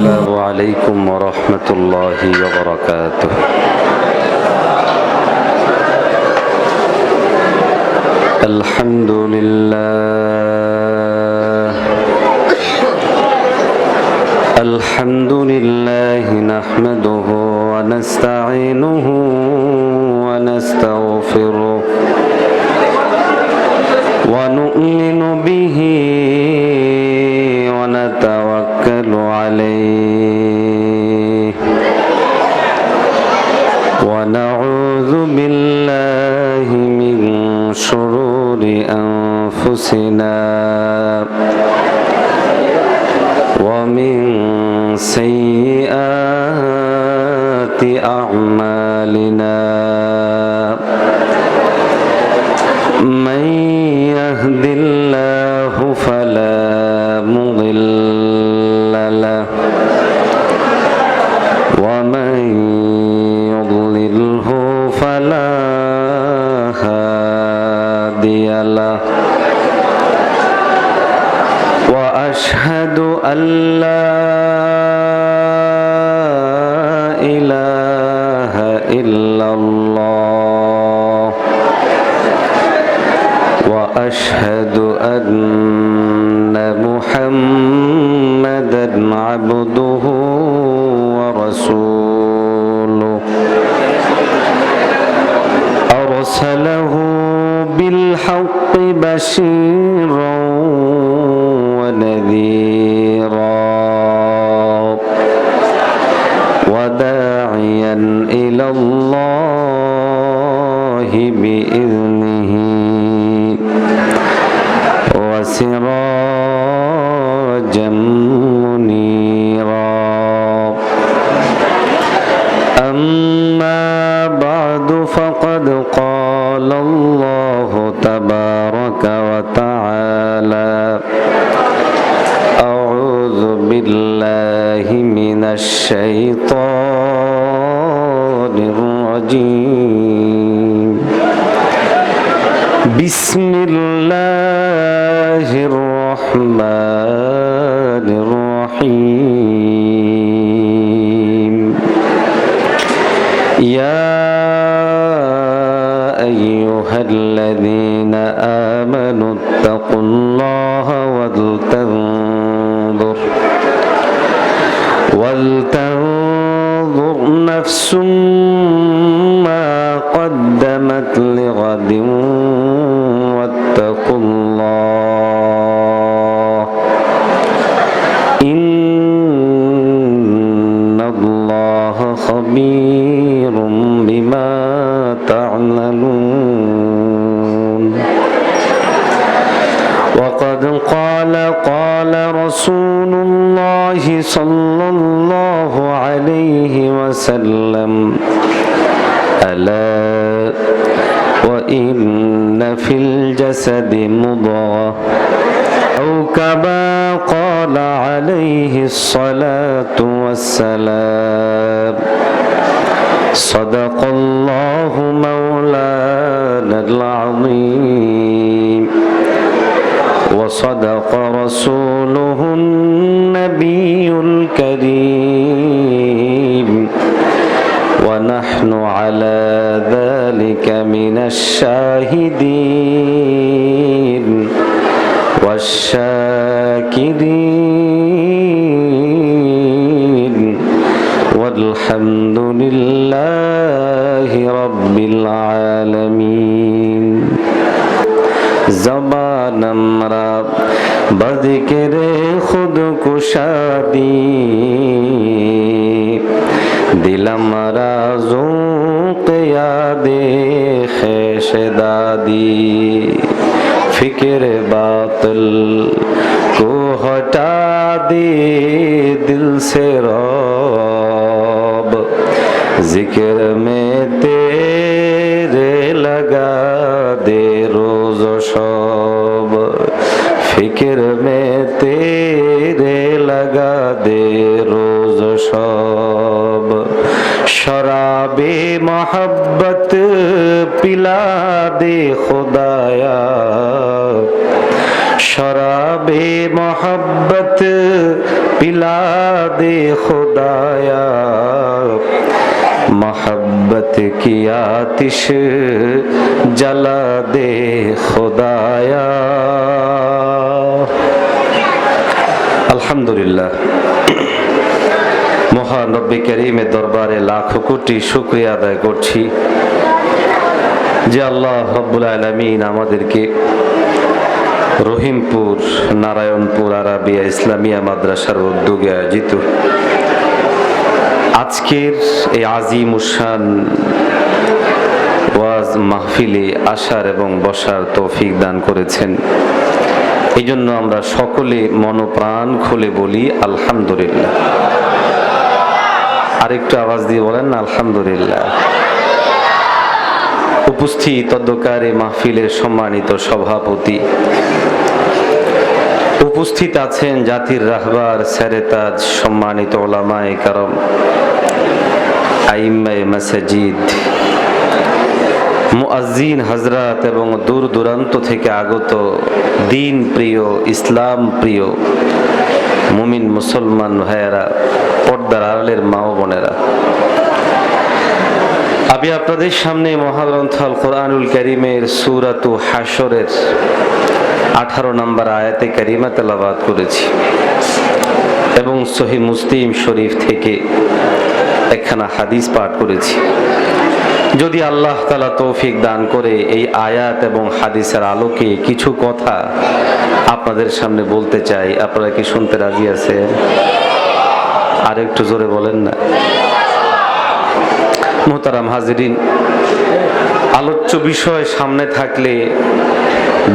السلام عليكم ورحمة الله وبركاته الحمد لله نحمده ونستعينه ونستغفره ونؤمن به ونتوكل عليه ونعوذ بالله من شرور أنفسنا ومن سيئات أعمالنا من يهد الله فلا مضل له ومن يضلله فلا هادي له وأشهد أن لا إله إلا الله وأشهد أن محمدًا عبده ورسوله أرسله بالحق بشيرًا ونذيرًا وداعيًا إلى الله بإذنه وسراجًا منيرًا أما بعد فقد قال الله تبارك وتعالى أعوذ بالله من الشيطان الرجيم بسم الله الرحمن الرحيم يا أيها الذين آمنوا اتقوا الله ولتنظر نفس ما قدمت لغد واتقوا الله إن الله خبير بما تعملون وقد قال رسول الله صلى الله عليه وسلم ألا وإن في الجسد مضغة أو كما قال عليه الصلاة والسلام صدق الله مولانا العظيم وصدق رسوله النبي الكريم ونحن على ذلك من الشاهدين والشاكرين والحمد لله رب العالمين زبان আমরা بذكره خود কুশাদি দিলাম রাজুক यादे ख़ैश दादी फिक्र बातिल को हटा दे दिल से रब जिक्र में तेरे लगा दे रोज़ शब फिक्र में तेरे लगा दे रोज़ शब शराबे मोहब्बत पिला दे खुदाया शराबे मोहब्बत पिला दे खुदाया, मोहब्बत की आतिश जला दे खुदाया। আলহামদুলিল্লাহ, মহান রব্বে কারীমের দরবারে লাখো কোটি শুকরিয়া আদায় করছি যে আল্লাহ রব্বুল আলামিন আমাদেরকে রহিমপুর নারায়ণপুর আরাবিয়া ইসলামিয়া মাদ্রাসার উদ্যোগে আয়োজিত আজকের এই আজিম উশান ওয়াজ মাহফিলে আসার এবং বসার তৌফিক দান করেছেন। এই জন্য আমরা সকলে মনপ্রাণ খুলে বলি আলহামদুলিল্লাহ। আরেকটু আওয়াজ দিয়ে বলেন না আলহামদুলিল্লাহ। উপস্থিত অধ্যকারে মাহফিলের সম্মানিত সভাপতি, উপস্থিত আছেন জাতির রাহবার সেরেতাজ সম্মানিত ওলামায়ে কারাম, আইম্মায়ে মাসাজিদ, মুয়াজ্জিন হযরত এবং দূর দূরান্ত থেকে আগত দিন প্রিয় ইসলাম প্রিয় মুমিন মুসলমান ভাইয়েরা, পর্দার আড়ালের মা ও বোনেরা, আমি আপনাদের সামনে মহাগ্রন্থ আল কোরআনুল কারীমের সূরাতু হাশরের 18 নম্বর আয়াতে কারিমা তেলাওয়াত করেছি এবং সহিহ মুসলিম শরীফ থেকে একখানা হাদিস পাঠ করেছি। যদি আল্লাহ তাআলা তৌফিক দান করে এই আয়াত এবং হাদিসের আলোকে কিছু কথা আপনাদের সামনে বলতে চাই, আপনারা কি শুনতে রাজি আছেন? আর একটু জোরে বলেন না। মুহতারাম হাজিরিন, আলোচ্য বিষয় সামনে থাকলে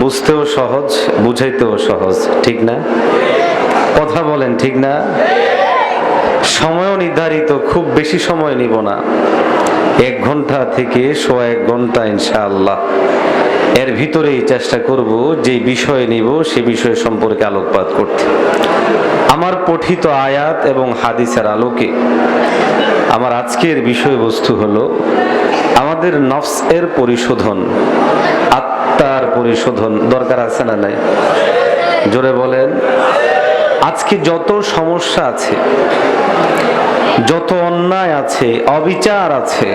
বুঝতেও সহজ, বুঝাইতেও সহজ, ঠিক না? কথা বলেন ঠিক না? সময়ও নির্ধারিত, খুব বেশি সময় নিব না, 1 ঘন্টা থেকে 1.25 ঘন্টা ইনশাআল্লাহ। এর ভিতরেই চেষ্টা করব যে বিষয় নিব সে বিষয় সম্পর্কে আলোকপাত করতে। আমার পঠিত আয়াত এবং হাদিসের আলোকে আমার আজকের বিষয়বস্তু হলো আমাদের নফস এর পরিশোধন, আত্মার পরিশোধন দরকার আছে না নাই? জোরে বলেন। আজকে যত সমস্যা আছে, যত অন্যায় আছে, অবিচার আছে,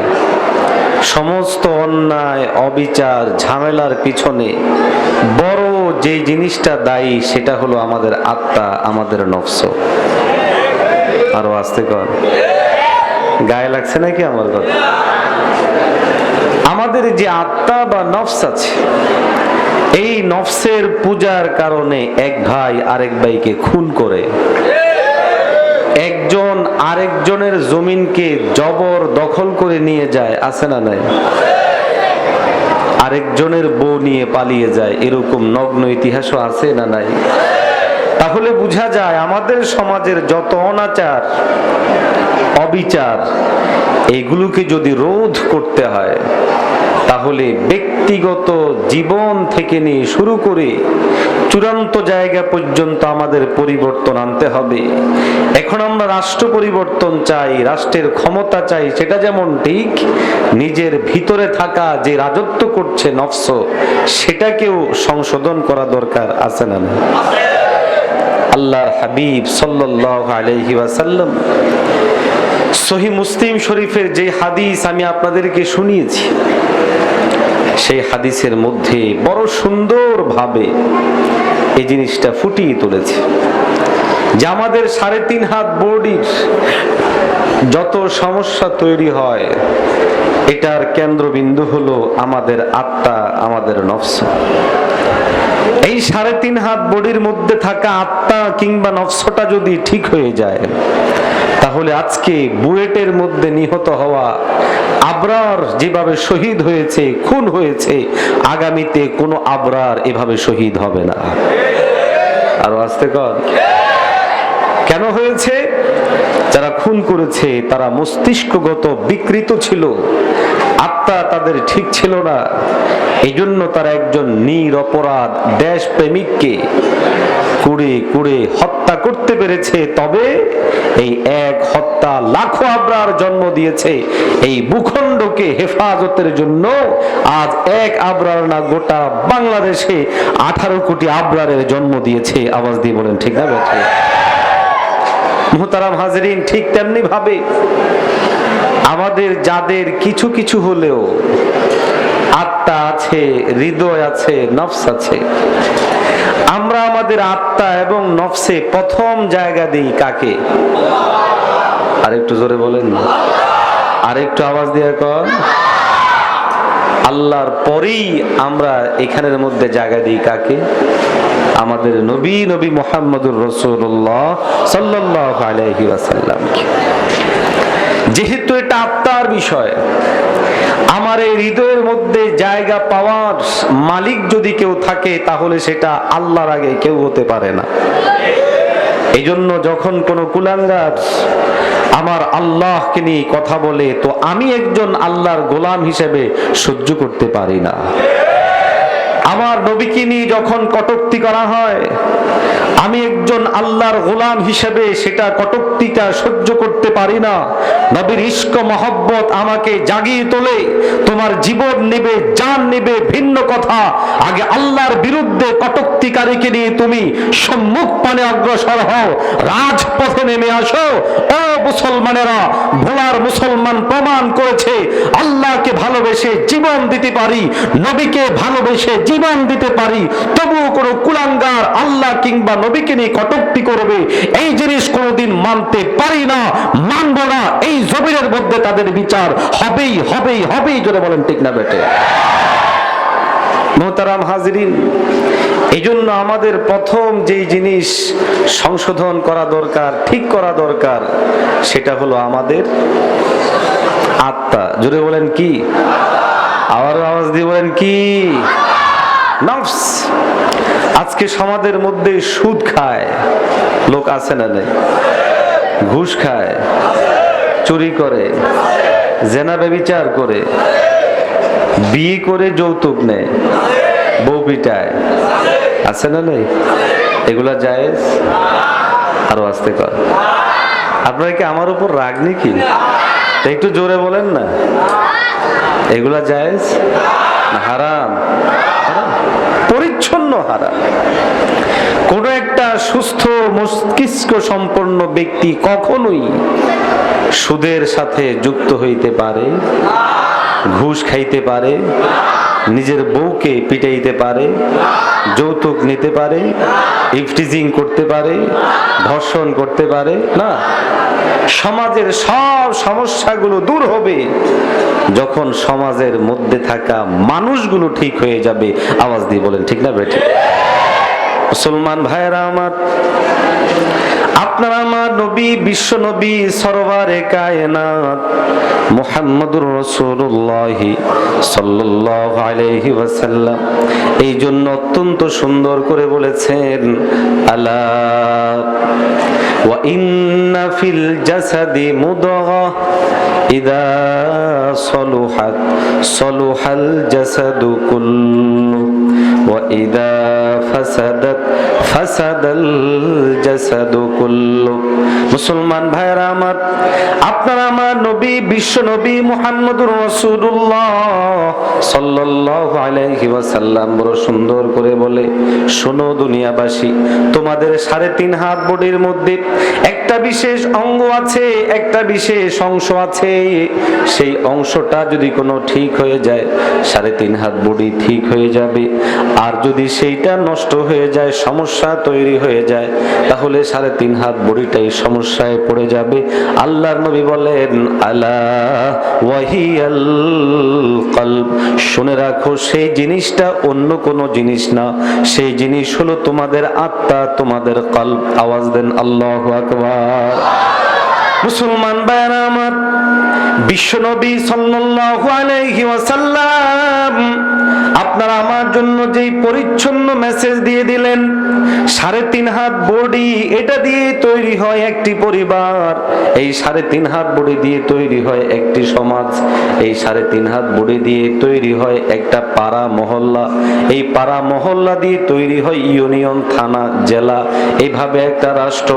সমস্ত অন্যায় অবিচার ঝামেলার পিছনে বড় যে জিনিসটা দায়ী সেটা হলো আমাদের আত্মা, আমাদের নফস। আরো আস্তে কর, গায়ে লাগছে নাকি আমার কথা? আমাদের যে আত্মা বা নফস আছে, এই নফসের পূজার কারণে এক ভাই আরেক ভাইকে খুন করে, একজন আরেকজনের জমিনকে জবর দখল করে নিয়ে যায়, আছে না নাই? আরেকজনের বউ নিয়ে পালিয়ে যায়, এরকম নগ্ন ইতিহাসও আছে না নাই? তাহলে বোঝা যায় আমাদের সমাজের যত অনাচার অবিচার এগুলোকে যদি রোধ করতে হয় তাহলে ব্যক্তিগত জীবন থেকে নিয়ে শুরু করে চূড়ান্ত জায়গা পর্যন্ত আমাদের পরিবর্তন আনতে হবে। এখন আমরা রাষ্ট্র পরিবর্তন চাই, রাষ্ট্রের ক্ষমতা চাই, সেটা যেমন ঠিক, নিজের ভিতরে থাকা যে রাজত্ব করছে নফস, সেটাকেও সংশোধন করা দরকার, আছে না? আল্লাহর হাবিব সাল্লাল্লাহু আলাইহি ওয়াসাল্লাম সহিহ মুসলিম শরীফের যে হাদিস আমি আপনাদেরকে শুনিয়েছি, সেই হাদিসের মধ্যে বড় সুন্দর ভাবে এই জিনিসটা ফুটিয়ে তুলেছে যে আমাদের 3.5 হাত বডির যত সমস্যা তৈরি হয় এটার কেন্দ্রবিন্দু হলো আমাদের আত্মা, আমাদের নফস। এই 3.5 হাত বডির মধ্যে থাকা আত্মা কিংবা নফসটা যদি ঠিক হয়ে যায় তাহলে আজকে বুয়েটের মধ্যে নিহত হওয়া আবরার যেভাবে শহীদ হয়েছে, খুন হয়েছে, আগামীতে কোনো আবরার এভাবে শহীদ হবে না। আরো আস্তে কর। কেন হয়েছে? যারা খুন করেছে তারা মস্তিষ্কগত বিকৃত ছিল, আত্মা তাদের ঠিক ছিল না। এই জন্য তারা একজন নিরপরাধ দেশ প্রেমিককে কুড়ে কুড়ে হত্যা করতে পেরেছে। তবে এই এক হত্যা লাখো আবরার জন্ম দিয়েছে। এই ভূখণ্ডকে হেফাজতের জন্য আজ এক আবরার না, গোটা বাংলাদেশে 18 কোটি আবরারের জন্ম দিয়েছে। আওয়াজ দিয়ে বলেন ঠিক না? মুহতারাম হাজরিন, ঠিক তেমনি ভাবে আমাদের যাদের কিছু কিছু হলেও আত্মা আছে, হৃদয় আছে, নফস আছে, আমরা আমাদের আত্মা এবং নফসে প্রথম জায়গা দিই কাকে? আরেকটু জোরে বলেন, আরেকটু আওয়াজ দিয়ে কর। আল্লাহর পরেই আমরা এখানের মধ্যে জায়গা দিই কাকে? আমাদের নবী মুহাম্মদুর রাসূলুল্লাহ সাল্লাল্লাহু আলাইহি ওয়াসাল্লাম। যেহেতু এটা আত্মার বিষয়, আমার এই হৃদয়ের মধ্যে জায়গা পাওয়ার মালিক যদি কেউ থাকে তাহলে সেটা আল্লাহর আগে কেউ হতে পারে না। এই জন্য যখন কোনো কুলাঙ্গার আমার আল্লাহকে নিয়ে কথা বলে, তো আমি একজন আল্লাহর গোলাম হিসেবে সহ্য করতে পারি না। আমার নবীকে নিয়ে যখন কটূক্তি করা হয়, আমি একজন আল্লাহর গোলাম হিসেবে সেটা কটূক্তিটা সহ্য করতে পারি না। নবীর ইশক মহব্বত আমাকে জাগিয়ে তোলে। তোমার জীবন নেবে, জান নেবে ভিন্ন কথা, আগে আল্লাহর বিরুদ্ধে কটূক্তিকারীকে নিয়ে তুমি সম্মুখ পানে অগ্রসর হও, রাজপথে নেমে আসো। ও মুসলমানেরা, ভোলার মুসলমান প্রমাণ করেছে আল্লাহকে ভালোবেসে জীবন দিতে পারি, নবীকে ভালোবেসে জীবন দিতে পারি। তবুও কোনো কুলাঙ্গার আল্লাহ কিংবা নবীকে নিয়ে কটূক্তি করবে, এই জিনিস কোনোদিন মানতে পারি না, মানব না। এই জমিনের মধ্যে তাদের বিচার হবেই হবেই হবেই। জোরে বলেন ঠিক না বেটে? মুহতারাম হাজরিন, এই জন্য আমাদের প্রথম যেই জিনিস সংশোধন করা দরকার, ঠিক করা দরকার, সেটা হলো আমাদের আত্মা। জোরে বলেন কি? আবারও আওয়াজ দিয়ে বলেন কি? নফস। আজকে সমাজের মধ্যে সুদ খায় লোক আছে না নাই? ঘুষ খায়, চুরি করে, জেনা ব্যভিচার করে, বিয়ে করে যৌতুক নেয়, বউ পিটায়, আছে না নাই? এগুলা জায়েজ? আরো আস্তে কর। আপনারা কি আমার উপর রাগ নাকি? একটু জোরে বলেন না। এগুলা জায়েজ না হারাম? পরিচ্ছন্ন হারাম। কোন একটা সুস্থ মস্তিষ্ক সম্পন্ন ব্যক্তি কখনোই সুদের সাথে যুক্ত হইতে পারে, ঘুষ খাইতে পারে, নিজের বউকে পিটাইতে পারে, যৌতুক নিতে পারে, ইফটিজিং করতে পারে, ধর্ষণ করতে পারে না। সমাজের সব সমস্যাগুলো দূর হবে যখন সমাজের মধ্যে থাকা মানুষগুলো ঠিক হয়ে যাবে। আওয়াজ দিয়ে বলেন ঠিক না বেঠিক? মুসলমান ভাইরা আমার, আপনার আমার নবী, বিশ্ব নবী, সরওয়ারে কায়নাত মুহাম্মদুর রাসূলুল্লাহ সাল্লাল্লাহু আলাইহি ওয়াসাল্লাম এই জন্য অত্যন্ত সুন্দর করে বলেছেন, আলা ওয়া ইন্না ফিল জাসাদি মুদগা ইযা সলুহাত সলুহাল জাসাদু কুল্লু ওয়া ইযা ফাসাদাত ফাসাদাল জাসাদু কুল্লু। মুসলমান ভাইরা আমার, আপনারা আমার নবী, বিশ্ব নবী মুহাম্মদুর রাসূলুল্লাহ সাল্লাল্লাহু আলাইহি ওয়াসাল্লাম বড় সুন্দর করে বলে, শোনো দুনিয়াবাসী, তোমাদের 3.5 হাত বডির মধ্যে একটা বিশেষ অঙ্গ আছে, একটা বিশেষ অংশ আছে। সেই অংশটা যদি কোনো ঠিক হয়ে যায়, 3.5 হাত বডি ঠিক হয়ে যাবে। আর যদি সেইটা নষ্ট হয়ে যায়, সমস্যা তৈরি হয়ে যায়, তাহলে 3.5 হাত বডিটাই সমস্যায় পড়ে যাবে। আল্লাহর নবী বলেন, আলা ওয়াহিয়াল কলব, শুনে রাখো, সেই জিনিসটা অন্য কোনো জিনিস না, সেই জিনিস হলো তোমাদের আত্মা, তোমাদের কলব। আওয়াজ দেন আল্লাহু আকবার। মুসলমান ভাইরা আমার, বিশ্ব নবী সাল্লাল্লাহু আলাইহি ওয়াসাল্লাম আপনারা আমার জন্য যেই পরিচ্ছন্ন মেসেজ দিয়ে দিলেন, 3.5 হাত বডি, এটা দিয়ে তৈরি হয় একটি পরিবার, এই 3.5 হাত বডি দিয়ে তৈরি হয় একটি সমাজ, এই 3.5 হাত বডি দিয়ে তৈরি হয় একটা পাড়া মহল্লা, এই পাড়া মহল্লা দিয়ে তৈরি হয় ইউনিয়ন, থানা, জেলা, এইভাবে একটা রাষ্ট্র।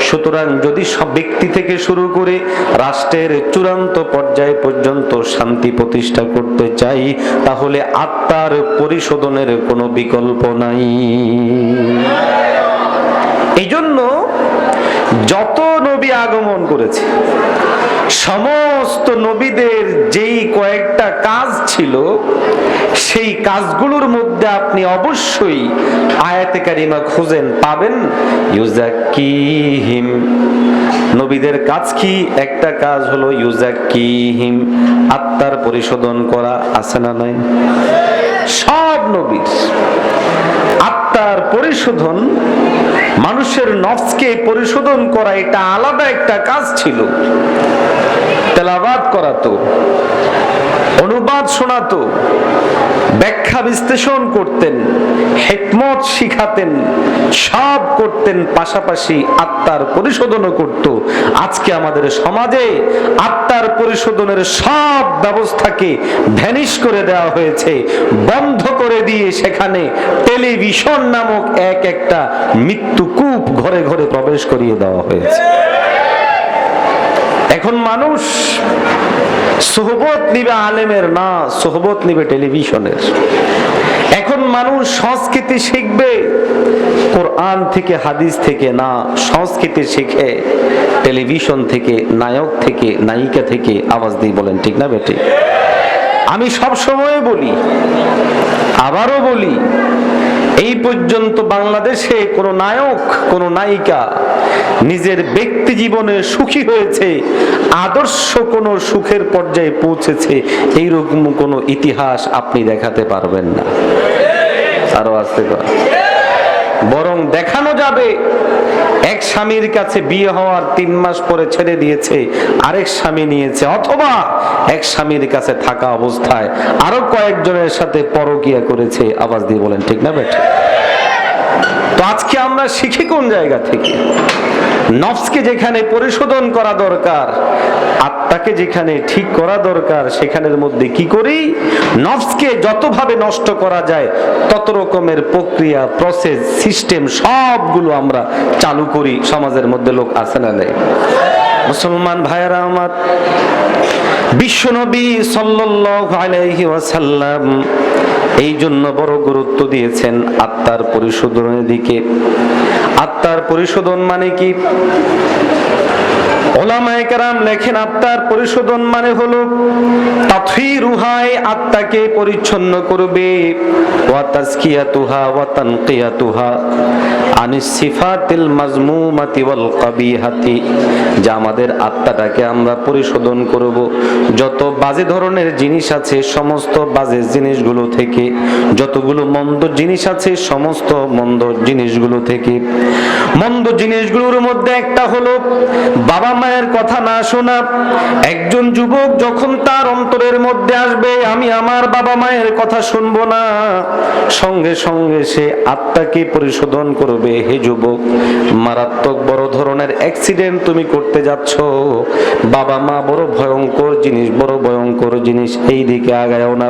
সুতরাং যদি সব ব্যক্তি থেকে শুরু করে রাষ্ট্রের চূড়ান্ত পর্যায় পর্যন্ত শান্তি প্রতিষ্ঠা করতে চাই, তাহলে আত্মার পরিশোধনের কোনো বিকল্প নাই। এই জন্য যত নবী করেছে। সমস্ত নবীদের যেই কয়েকটা কাজ ছিল, সেই কাজগুলোর মধ্যে আপনি অবশ্যই আয়াতে কারিমা খুঁজেন, পাবেন ইউজাক্কিহিম। নবীদের কাজ কি? একটা কাজ হলো ইউজাক্কিহিম, আত্মার পরিশোধন করা। আছে না নাই? সব নবীর আত্মার পরিশোধন, মানুষের নফসকে পরিশোধন করা, এটা আলাদা একটা কাজ ছিল। তেলাওয়াত করাতো, অনুবাদ শোনাতো, ব্যাখ্যা বিশ্লেষণ করতেন, হিকমত শিখাতেন, সব করতেন, পাশাপাশি আত্মার পরিশোধনও করত। আজকে আমাদের সমাজে আত্মার পরিশোধনের সব ব্যবস্থাকে ভ্যানিশ করে দেওয়া হয়েছে, বন্ধ করে দিয়ে সেখানে টেলিভিশন নামক একটা মৃত্যুকূপ ঘরে ঘরে প্রবেশ করিয়ে দেওয়া হয়েছে। এখন মানুষ সোহবত নিবে আলেমের না, সোহবত নিবে টেলিভিশনের। এখন মানুষ সংস্কৃতি শিখবে কোরআন থেকে, হাদিস থেকে না, সংস্কৃতি শিখে টেলিভিশন থেকে, নায়ক থেকে, নায়িকা থেকে। আওয়াজ দিয়ে বলেন ঠিক না বেটি? আমি সব সময় বলি, আবারও বলি, এই পর্যন্ত বাংলাদেশে কোন নায়ক, কোন নায়িকা নিজের ব্যক্তি জীবনে সুখী হয়েছে, আদর্শ কোন সুখের পর্যায়ে পৌঁছেছে, এইরকম কোন ইতিহাস আপনি দেখাতে পারবেন না। আরো আসতে পারে, বরং দেখানো যাবে এক স্বামীর কাছে বিয়ে হওয়ার 3 মাস পরে ছেড়ে দিয়েছে, আরেক স্বামী নিয়েছে, অথবা এক স্বামীর কাছে থাকা অবস্থায় আরো কয়েকজনের সাথে পরকীয়া করেছে। আওয়াজ দিয়ে বলেন ঠিক না বেটা? তো আজকে আমরা শিখি কোন জায়গা থেকে? নফসকে যেখানে পরিশোধন করা দরকার, আত্মাকে যেখানে ঠিক করা দরকার, সেখানের মধ্যে কি করি? নফসকে যতভাবে নষ্ট করা যায় তত রকমের প্রক্রিয়া, প্রসেস, সিস্টেম সবগুলো আমরা চালু করি। সমাজের মধ্যে লোক আছে না নেই? মুসলমান ভাইয়েরা আমার, বিশ্বনবী সাল্লাল্লাহু আলাইহি ওয়াসাল্লাম এই জন্য বড় গুরুত্ব দিয়েছেন আত্মার পরিশোধনের দিকে। আত্মার পরিশোধন মানে কি? উলামায়ে কেরাম লেখেন, আত্মার পরিশোধন মানে হলো তাতহীরুহা, আত্মাকে পরিচ্ছন্ন করবে, ওয়া তাজকিয়াতুহা ওয়া তানকিয়াতুহা আনিস সিফাতিল মাজমুমাতি ওয়াল কাবিহাতি, যা আমাদের আত্মাটাকে আমরা পরিশোধন করব যত বাজে ধরনের জিনিস আছে, সমস্ত বাজে জিনিসগুলো থেকে, যতগুলো মন্দ জিনিস আছে, সমস্ত মন্দ জিনিসগুলো থেকে। মন্দ জিনিসগুলোর মধ্যে একটা হলো বাবা মায়ের কথা না শোনা। একজন যুবক যখন তার অন্তরের মধ্যে আসবে আমি আমার বাবা মায়ের কথা শুনবো না, সঙ্গে সঙ্গে সে আত্মাকে পরিশোধন করবে। হে যুবক, মারাত্মক বড় ধরনের অ্যাক্সিডেন্ট তুমি করতে যাচ্ছ, বাবা মা বড় ভয়ঙ্কর জিনিস, বড় ভয়ঙ্কর জিনিস, এই দিকে আগায়ও না।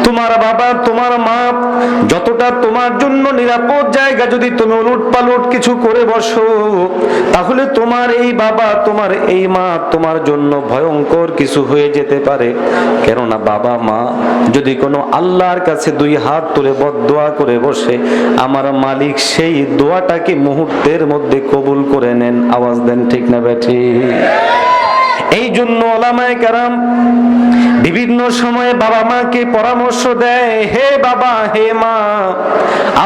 তোমার বাবা, তোমার মা যতটা তোমার জন্য নিরাপদ জায়গা, যদি তুমি উলট পালট কিছু করে বসো, তাহলে তোমার এই বাবা, তোমার এই মা তোমার জন্য ভয়ঙ্কর কিছু হয়ে যেতে পারে। কেননা বাবা মা যদি কোনো আল্লাহর কাছে 2 হাত তুলে বদদোয়া করে বসে, আমার মালিক সেই দোয়াটাকে মুহূর্তের মধ্যে কবুল করে নেন। আওয়াজ দেন ঠিক না বেঠি? এই জন্য উলামায়ে কেরাম বিভিন্ন সময়ে বাবা মাকে পরামর্শ দেয়, হে বাবা, হে মা,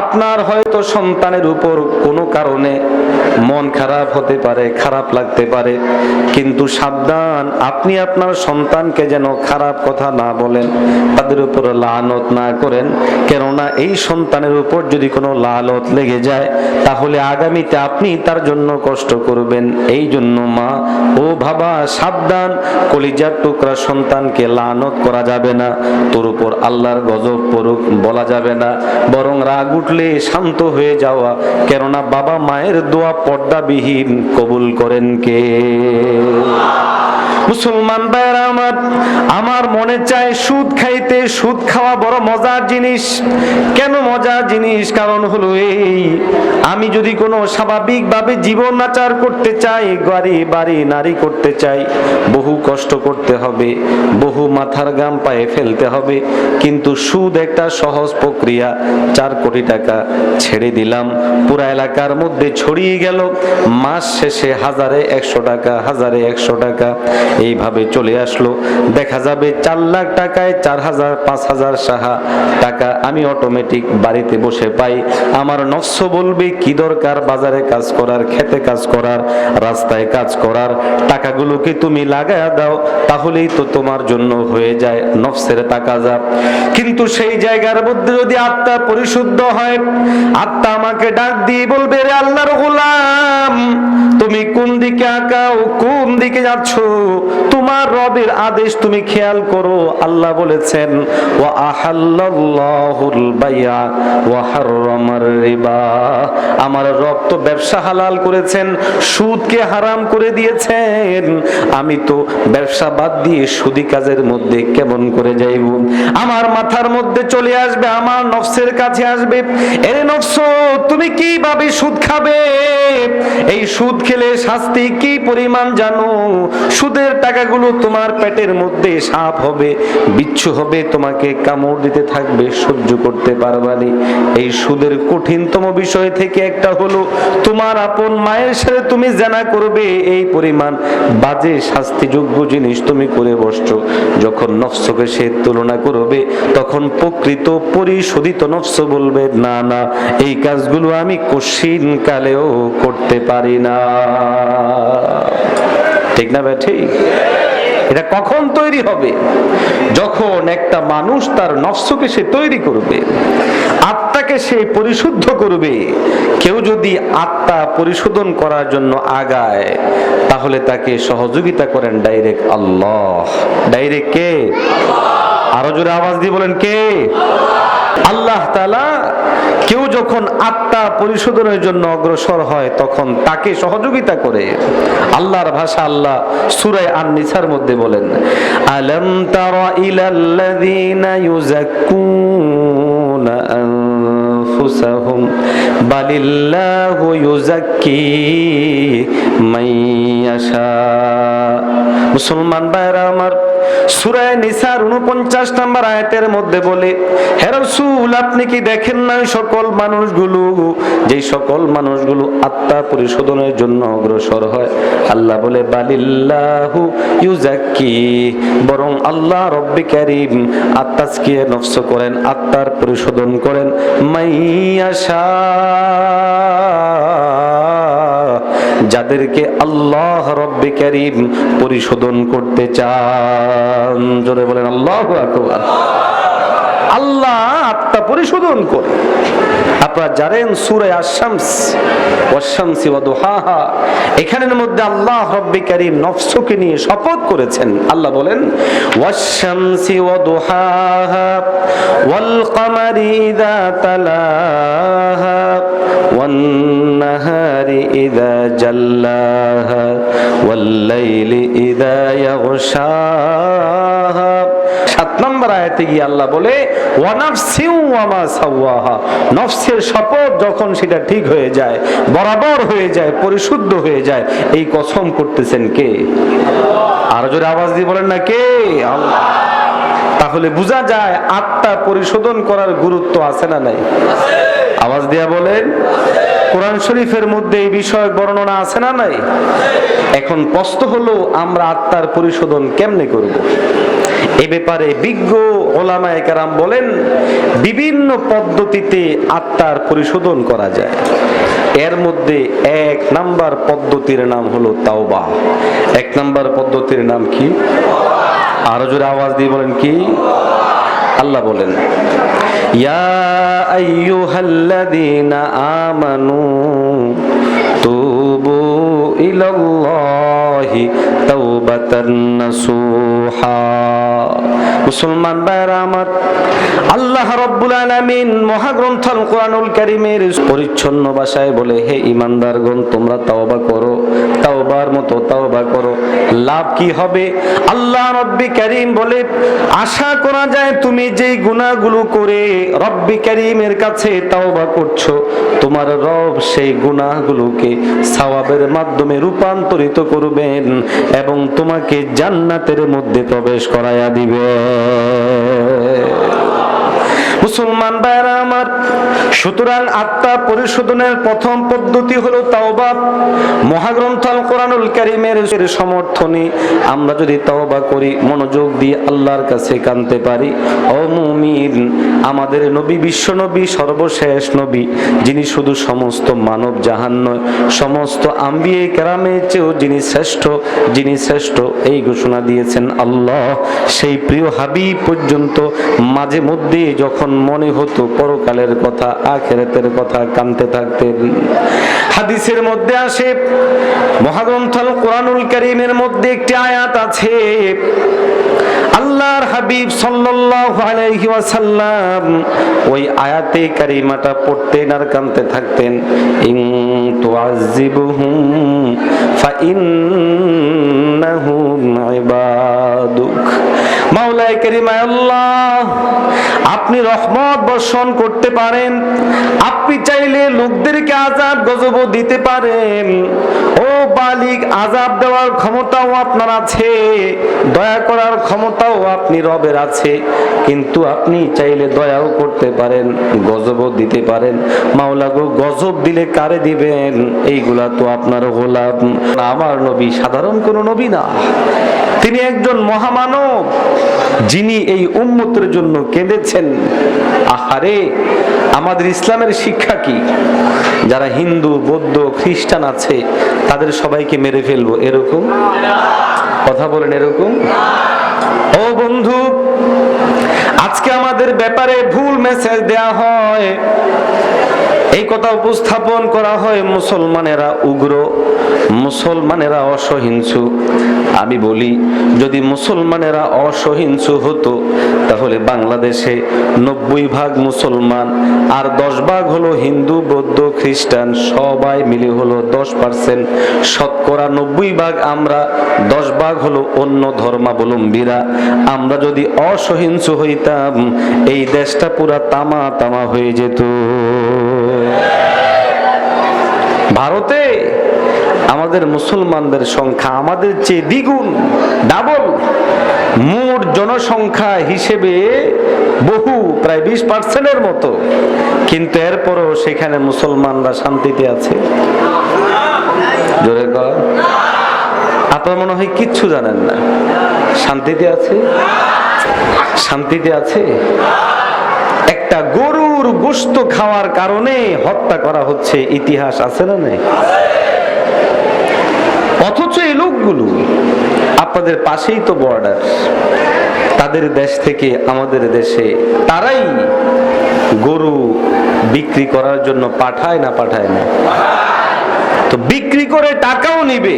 আপনার হয়তো সন্তানের উপর কোনো কারণে মন খারাপ হতে পারে, খারাপ লাগতে পারে, কিন্তু সাবধান, আপনি আপনার সন্তানকে যেন খারাপ কথা না বলেন, তাদের উপর লানত না করেন। কেননা এই সন্তানের উপর যদি কোনো লানত লেগে যায়, তাহলে আগামীতে আপনি তার জন্য কষ্ট করবেন। এই জন্য মা ও বাবা সাবধান, কলিজার টুকরা সন্তানকে লানত করা যাবে না, তোর উপর আল্লাহর গজব পড়ুক বলা যাবে না, বরং রাগ উঠলে শান্ত হয়ে যাওয়া। কেননা বাবা মায়ের দোয়া পর্দাবিহীন কবুল করেন কে? মুসলমান ভাইরা আমার, আমার মনে চায় সুদ খাইতে। সুদ খাওয়া বড় মজার জিনিস। কেন মজার জিনিস? কারণ হলো এই, আমি যদি কোনো স্বাভাবিকভাবে জীবন আচার করতে চাই, গাড়ি বাড়ি নারী করতে চাই, বহু কষ্ট করতে হবে, বহু মাথার ঘাম পায়ে ফেলতে হবে। কিন্তু সুদ একটা সহজ প্রক্রিয়া। 4 কোটি টাকা ছেড়ে দিলাম, পুরা এলাকার মধ্যে ছড়িয়ে গেল, মাস শেষে 1000-100 টাকা, 1000-100 টাকা এইভাবে চলে আসলো। দেখা যাবে 4 লাখ টাকায় 4000-5000 টাকা আমি অটোমেটিক বাড়িতে বসে পাই। আমার নফস বলবে কি দরকার বাজারে কাজ করার, খেতে কাজ করার, রাস্তায় কাজ করার, টাকাগুলোকে তুমি লাগায়া দাও, তাহলেই তো তোমার জন্য হয়ে যায়। নফসের তাকাজা। কিন্তু সেই জায়গার মধ্যে যদি আত্মা পরিশুদ্ধ হয়, আত্মা আমাকে ডাক দিয়ে বলবে, রে আল্লাহর গোলাম, তুমি কোন দিকে আঁকাও, কোন দিকে যাচ্ছ, তোমার রবের আদেশ তুমি খেয়াল করো। আল্লাহ বলেছেন, ওয়া আহাল্লাল্লাহুল বাইআ ওয়া হাররামার রিবা। আমার রব তো ব্যবসা হালাল করেছেন, সুদকে হারাম করে দিয়েছেন। আমি তো ব্যবসা বাদ দিয়ে সুদি কাজের মধ্যে কেমন করে যাইব? আমার মাথার মধ্যে চলে আসবে, আমার নফসের কাছে আসবে, এরে নফস, তুমি কিভাবে সুদ খাবে? এই সুদ খেলে শাস্তি কি পরিমাণ জানো? সুদের টাকাগুলো তোমার পেটের মধ্যে সাপ হবে, বিচ্ছু হবে, তোমাকে কামড় দিতে থাকবে, সহ্য করতে পারবানি। এই সুদের কঠিনতম বিষয় থেকে একটা হলো, তোমার আপন মায়ের সাথে তুমি জেনা করবে, এই পরিমাণ বাজে শাস্তিযোগ্য জিনিস তুমি করে বসছো। যখন নফসকে সে তুলনা করবে, তখন প্রকৃত পরিশোধিত নফস বলবে, না না, এই কাজগুলো আমি কঠিন কালেও করতে পারি না। ঠিক না ভাই? ঠিক। এটা কখন তৈরি হবে? যখন একটা মানুষ তার নফসকে সে তৈরি করবে, আত্মাকে সে পরিশুদ্ধ করবে। কেউ যদি আত্মা পরিশোধন করার জন্য আগায়, তাহলে তাকে সহযোগিতা করেন ডাইরেক্ট আল্লাহ। ডাইরেক্ট কে? আরো জোরে আওয়াজ দিয়ে বলেন, কে? আল্লাহ তাআলা। কেউ যখন আত্মা পরিশোধনের জন্য অগ্রসর হয়, তখন তাকে সহযোগিতা করে। আল্লাহর ভাষা আল্লাহ সূরা আন-নিসার মধ্যে বলেন, আলাম তারা ইলাল্লাযীনা ইউযাক্কুনা আনফুসাহুম বালিল্লাহু ইউযাক্কি মান ইয়াশা। মুসলমান ভাইরা আমার, সূরা নিসার 49 নম্বর আয়াতের মধ্যে বলে, হে রাসূল, আপনি কি দেখেন না সকল মানুষগুলো, যেই সকল মানুষগুলো আত্মা পরিশোধনের জন্য অগ্রসর হয়, আল্লাহ বলে বালিল্লাহু ইউযাক্কি, বরং আল্লাহ রব্বে কারীম আত্মাকে নফস করেন, আত্মার পরিশোধন করেন, মাইয়াশা, যাদেরকে আল্লাহ রব্বে কারীম পরিশোধন করতে চান। জোরে বলেন আল্লাহু আকবার। আল্লাহ আত্মা পরিশোধন করে। আপনারা জানেন সূরা আশ-শামস, ওয়াশ-শামসি ওয়া দুহাহা, এখানের মধ্যে আল্লাহ রব্বে কারীম নফসকে নিয়ে শপথ করেছেন। আল্লাহ বলেন, ওয়াশ-শামসি ওয়া দুহাহা ওয়াল কমারি ইযা তালাহা ওয়ান নাহারি ইযা জাল্লাহা ওয়াল লাইলি ইযা ইয়াগশাহা। 7 নম্বর আয়াতে গিয়ে আল্লাহ বলে, ওয়া নাফসিন ওয়া মা সাওয়াহা, নফসের শপথ যখন সেটা ঠিক হয়ে যায়, বরাবর হয়ে যায়, পরিশুদ্ধ হয়ে যায়, এই কসম করতেছেন কে? আরো জোরে আওয়াজ দিয়ে বলেন না, কে? আল্লাহ। তাহলে বোঝা যায় আত্মা পরিশোধন করার গুরুত্ব আছে না নাই? আওয়াজ দিয়া বলেন। কোরআন শরীফের মধ্যে এই বিষয়ে বর্ণনা আছে না নাই? এখন প্রশ্ন হলো, আমরা আত্মার পরিশোধন কেমনে করব? এ ব্যাপারে বিজ্ঞ ওলামায়ে কেরাম বলেন, বিভিন্ন পদ্ধতিতে আত্মার পরিশোধন করা যায়। এর মধ্যে 1 নাম্বার পদ্ধতির নাম হলো তাওবা। 1 নাম্বার পদ্ধতির নাম কি? আরো জোরে আওয়াজ দিয়ে বলেন, কি? আল্লাহ বলেন, ইয়া আইয়ুহাল্লাযীনা আমানু তুবু ইলাল্লাহি তাওবাতান নাসুহা। মুসলমান ভাইরা আমার, আল্লাহ রাব্বুল আলামিন মহাগ্রন্থ আল কোরআনুল কারীমের পরিচ্ছন্ন ভাষায় বলে, হে ঈমানদারগণ তোমরা তাওবা করো, তাওবার মতো তাওবা করো। লাভ কি হবে? আল্লাহ রব্বি কারীম বলে, আশা করা যায় তুমি যেই গুনাহগুলো করে রব্বি কারীমের কাছে তাওবা করছো, তোমার রব সেই গুনাহগুলোকে সওয়াবের মাধ্যমে রূপান্তরিত করবেন এবং তোমাকে জান্নাতের মধ্যে প্রবেশ করায়া দিবে। মুসলমান ভাইরা আমার, সুতরাং আত্মা পরিশোধনের প্রথম পদ্ধতি হলো তাওবা। মহাগ্রন্থ আল কোরআনুল কারীমের সমর্থনে আমরা যদি তাওবা করি, মনোযোগ দিয়ে আল্লাহর কাছে কাঁদতে পারি, ও মুমিন, আমাদের নবী, বিশ্ব নবী, সর্বশেষ নবী, যিনি শুধু সমস্ত মানব জাহান নয়, সমস্ত আম্বিয়ে কেরামের চেয়েও যিনি শ্রেষ্ঠ, যিনি শ্রেষ্ঠ এই ঘোষণা দিয়েছেন আল্লাহ, সেই প্রিয় হাবিব পর্যন্ত মাঝে মধ্যে যখন মনে হতো পরকালের কথা, আখিরাতের কথা, কাঁদতে থাকতেন। হাদিসের মধ্যে আসে, মহাগ্রন্থ আল কোরআনুল কারীমের মধ্যে একটি আয়াত আছে, আল্লাহর হাবিব সাল্লাল্লাহু আলাইহি ওয়াসাল্লাম ওই আয়াতে কারিমাটা পড়তেন আর কাঁদতে থাকতেন, ইন তুআযিবুহুম ফাইন্নাহুম ইবাদুক। মাওলায়ে কারীম আল্লাহ, আপনি রহমত বর্ষণ করতে পারেন, আপনি চাইলে লোকদেরকে আযাব গজব দিতে পারেন, ও বালিক, আযাব দেওয়ার ক্ষমতাও আপনার আছে, দয়া করার ক্ষমতাও আপনি রবের আছে, কিন্তু আপনি চাইলে দয়াও করতে পারেন, গজবও দিতে পারেন। মাওলা গো, গজব দিলে কারে দিবেন? এইগুলা তো আপনার গোলাম। আমার নবী সাধারণ কোন নবী না, তিনি একজন মহামানব, যিনি এই উম্মতের জন্য কেঁদেছেন। আহারে, আমাদের ইসলামের শিক্ষা কি? যারা হিন্দু, বৌদ্ধ, খ্রিস্টান আছে তাদের সবাইকে মেরে ফেলবো এরকম কথা বলেন? এরকম? ও বন্ধু, আজকে আমাদের ব্যাপারে ভুল মেসেজ দেয়া হয়, এই কথা উপস্থাপন করা হয় মুসলমানেরা উগ্র, মুসলমানেরা অসহিংসু। আমি বলি, যদি মুসলমানেরা অসহিংসু হতো তাহলে বাংলাদেশে 90% মুসলমান আর 10% হলো হিন্দু, বৌদ্ধ, খ্রিস্টান, সবাই মিলে হলো 10%। শতকরা 90% আমরা, 10% হলো অন্য ধর্মাবলম্বীরা। আমরা যদি অসহিংসু হইতাম, এই দেশটা পুরা তামা তামা হয়ে যেত। ভারতে আমাদের মুসলমানদের সংখ্যা আমাদের চেয়ে দ্বিগুণ, ডাবল। মোট জনসংখ্যা হিসেবে বহু, প্রায় 20%-এর মতো, কিন্তু এরপরও সেখানে মুসলমানরা শান্তিতে আছে। জোরে কর। আপনার মনে হয় কিচ্ছু জানেন না। শান্তিতে আছে, শান্তিতে আছে। একটা গরুর গোশত খাওয়ার কারণে হত্যা করা হচ্ছে, ইতিহাস আছে না নাই? অথচ এই লোকগুলো আপনাদের পাশেই তো বর্ডার, তাদের দেশ থেকে আমাদের দেশে তারাই গরু বিক্রি করার জন্য পাঠায় না পাঠায় না? তো বিক্রি করে টাকাও নিবে,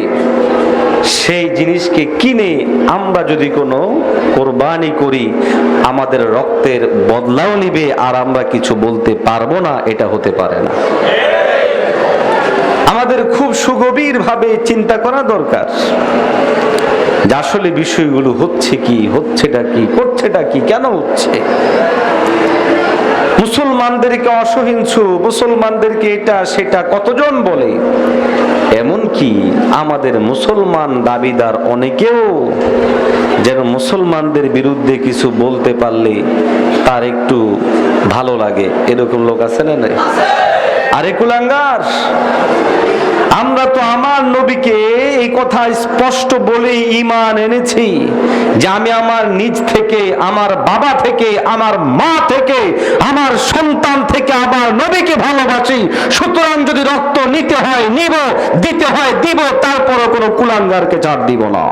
সেই জিনিসকে কিনে আমরা যদি কোনো কোরবানি করি, আমাদের রক্তের বদলাও নিবে আর আমরা কিছু বলতে পারবো না, এটা হতে পারে না। আমাদের খুব সুগভীর ভাবে চিন্তা করা দরকার যে আসলে বিষয়গুলো হচ্ছে কি, হচ্ছেটা কি, করছেটা কি, কেন হচ্ছে। মুসলমানদেরকে অসহিংসু, মুসলমানদেরকে এটা সেটা কতজন বলে, এমনকি আমাদের মুসলমান দাবিদার অনেকেও যেন মুসলমানদের বিরুদ্ধে কিছু বলতে পারলে তার একটু ভালো লাগে, এরকম লোক আছে না? আরে কুলাঙ্গার, আমরা তো আমার নবীকে এই কথা স্পষ্ট বলেই ঈমান এনেছি যে আমি আমার নিজ থেকে, আমার বাবা থেকে, আমার মা থেকে, আমার সন্তান থেকে আমার নবীকে ভালোবাসি। সুতরাং যদি রক্ত নিতে হয় নিব, দিতে হয় দিব, তারপরও কোনো কুলাঙ্গারকে ছাড় দিব না।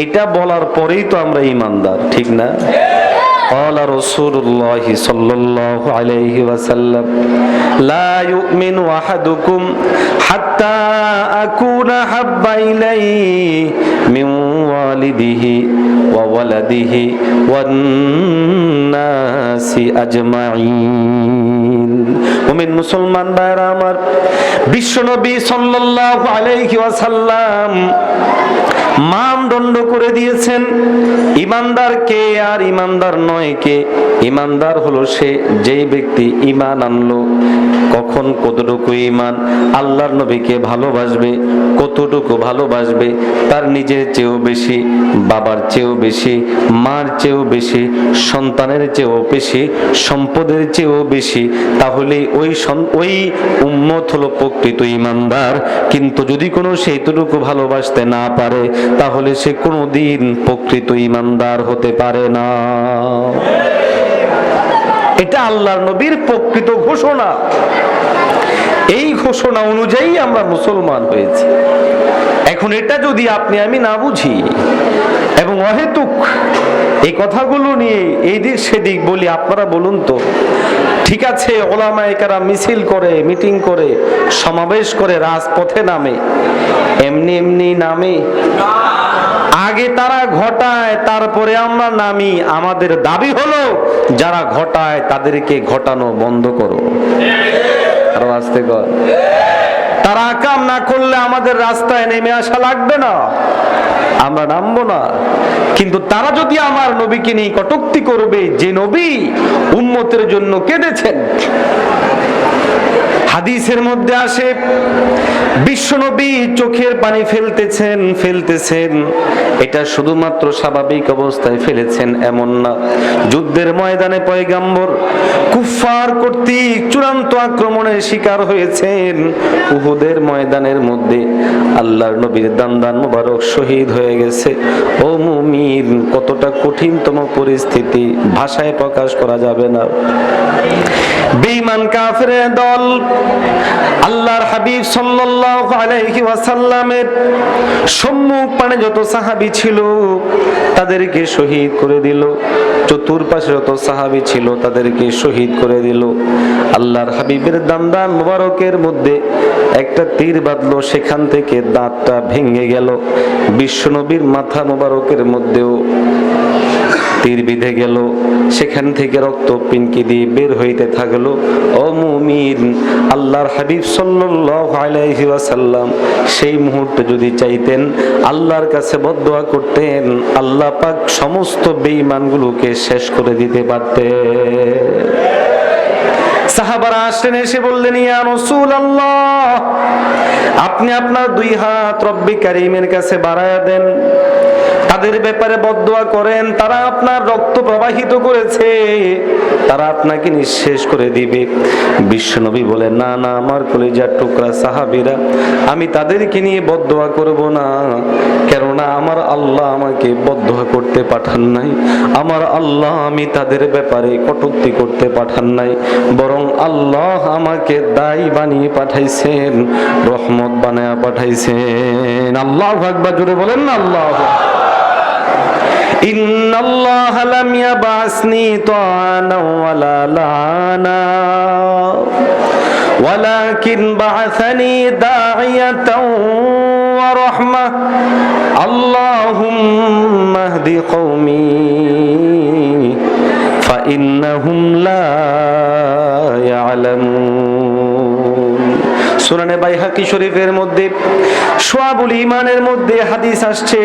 এটা বলার পরেই তো আমরা ঈমানদার, ঠিক না? قال رسول الله صلى الله عليه وسلم لا يؤمن أحدكم حتى أكون أحب إليه من ওয়ালিদিহি ওয়া ওয়ালাদিহি ওয়ান নাসি আজমাইন। মুমিন মুসলমান ভাইরা আমার, বিশ্বনবী সাল্লাল্লাহু আলাইহি ওয়াসাল্লাম মানদণ্ড করে দিয়েছেন ইমানদার কে আর ইমানদার নয় কে। ইমানদার হলো সে যেই ব্যক্তি ঈমান আনলো, কখন কতটুকু ঈমান, আল্লাহর নবীকে ভালোবাসবে, কতটুকু ভালোবাসবে, তার নিজের চেয়েও বেশি, বাবার চেয়েও বেশি, মার চেয়েও বেশি, সন্তানের চেয়েও বেশি, সম্পদের চেয়েও বেশি, তাহলে ওই উম্মত হলো প্রকৃত ঈমানদার। কিন্তু যদি কোনো সেইটুকু ভালোবাসতে না পারে, তাহলে সে কোনোদিন প্রকৃত ঈমানদার হতে পারে না। এটা আল্লাহর নবীর প্রকৃত ঘোষণা। এই ঘোষণা অনুযায়ী আমরা মুসলমান হয়েছি। এখন এটা যদি আপনি আমি না বুঝি এবং অহেতুক এই কথাগুলো নিয়ে এই দিক সেদিক বলি, আপনারা বলুন তো, ঠিক আছে ওলামায়ে কেরাম মিছিল করে, মিটিং করে, সমাবেশ করে, রাজপথে নামে, এমনি এমনি নামে? আগে তারা ঘটায়, তারপরে আমরা নামি। আমাদের দাবি হলো যারা ঘটায় তাদেরকে ঘটানো বন্ধ করো। আরো আস্তে কর। তারা কাম না করলে আমাদের রাস্তায় নেমে আসা লাগবে না, আমরা নামবো না। কিন্তু তারা যদি আমার নবীকে নিয়ে কটূক্তি করবে, যে নবী উম্মতের জন্য কেঁদেছেন। হাদিসের মধ্যে আসে বিশ্বনবী চোখের পানি ফেলতেছেন। এটা শুধুমাত্র স্বাভাবিক অবস্থায় ফেলেছেন এমন না। যুদ্ধের ময়দানে পয়গম্বর কুফফার কর্তৃক চূড়ান্ত আক্রমণের শিকার হয়েছেন। উহুদের ময়দানের মধ্যে আল্লাহর নবীর দান্দান মোবারক শহীদ হয়ে গেছে। ও মুমিন, কতটা কঠিনতম পরিস্থিতি ভাষায় প্রকাশ করা যাবে না। বেঈমান কাফেরের দল আল্লাহর হাবিব সাল্লাল্লাহু আলাইহি ওয়াসাল্লামের সম্মুখ পানে যত সাহাবী ছিল তাদেরকে শহীদ করে দিল। চতুর্পাশে যত সাহাবী ছিল তাদেরকে শহীদ করে দিল। আল্লাহর হাবিবের দান্দান মোবারকের মধ্যে একটা তীর বাঁধলো, সেখান থেকে দাঁতটা ভেঙে গেল। বিশ্বনবীর মাথা মোবারকের মধ্যেও তীর বিঁধে গেল, সেখান থেকে রক্ত পিনকি দিয়ে বের হইতে থাকলো। ও মুমিন, আল্লাহর হাবিব সাল্লাল্লাহু আলাইহি ওয়াসাল্লাম সেই মুহূর্তে যদি চাইতেন, আল্লাহর কাছে বদদোয়া করতেন, আল্লাহ পাক সমস্ত বেঈমানগুলোকে শেষ করে দিতে পারতেন। সাহাবারা আসলেন, এসে বললেন, ইয়া রাসূলুল্লাহ, আপনি আপনার দুই হাত রব্বে কারীমের কাছে বাড়ায়া দেন, তাদের ব্যাপারে বদদোয়া করেন, তারা আপনার রক্ত প্রবাহিত করেছে, তারা আপনাকে নিঃশেষ করে দিবে। বিশ্বনবী বলেন, না না, আমার কলিজার টুকরা সাহাবীরা, আমি তাদেরকে নিয়ে বদদোয়া করব না। কেননা আমার আল্লাহ আমাকে বদদোয়া করতে পাঠান নাই, আমার আল্লাহ আমি তাদের ব্যাপারে কটূক্তি করতে পাঠান নাই, বরং আল্লাহ আমাকে দায়ী বানিয়ে পাঠাইছেন, রহমত বানায়া পাঠাইছেন। আল্লাহু আকবার, জোরে বলেন না আল্লাহু আকবার। ইন্নাল্লাহা লাম ইয়াবআসনি তাআনা ওয়ালা লানা ওয়ালাকিন বা'আসানি দা'ইয়াতান ওয়া রাহমাহ। আল্লাহুম্মা ইহদি কওমি ফাইন্নাহুম লা ইয়ালামুন। সুনানে বাইহাকি শরীফের মধ্যে শুআবুল ঈমানের মধ্যে হাদিস আসছে,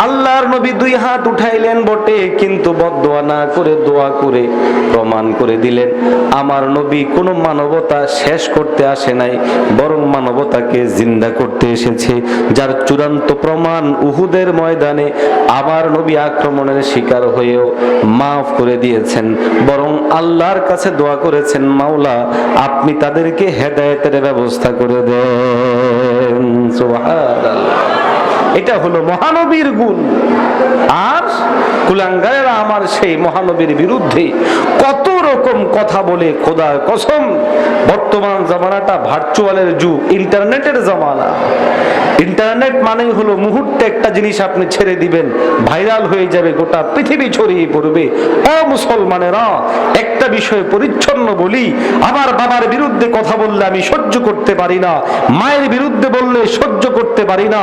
আল্লাহর নবী দুই হাত উঠাইলেন বটে, কিন্তু বদদোয়া না করে দোয়া করে প্রমাণ করে দিলেন, আমার নবী কোনো মানবতা শেষ করতে আসে নাই, বরং মানবতাকে জিন্দা করতে এসেছে। যার চূড়ান্ত প্রমাণ উহুদের ময়দানে আমার নবী আক্রমণের শিকার হয়েও মাফ করে দিয়েছেন, বরং আল্লাহর কাছে দোয়া করেছেন, মাওলা আপনি তাদেরকে হেদায়েতের ব্যবস্থা করে দেন। সুবহানাল্লাহ। এটা হলো মহানবীর গুণ। আর কুলাঙ্গারেরা আমার সেই মহানবীর বিরুদ্ধে কত রকম কথা বলে, খোদার কসম বর্তমান জামানাটা ভার্চুয়ালের যুগ, ইন্টারনেটের জামানা। ইন্টারনেট মানেই হলো মুহূর্তে একটা জিনিস আপনি ছেড়ে দিবেন, ভাইরাল হয়ে যাবে, গোটা পৃথিবী ছড়িয়ে পড়বে। ও মুসলমানেরা, একটা বিষয় পরিচ্ছন্ন বলি, আমার বাবার বিরুদ্ধে কথা বললে আমি সহ্য করতে পারি না, মায়ের বিরুদ্ধে বললে সহ্য করতে পারি না,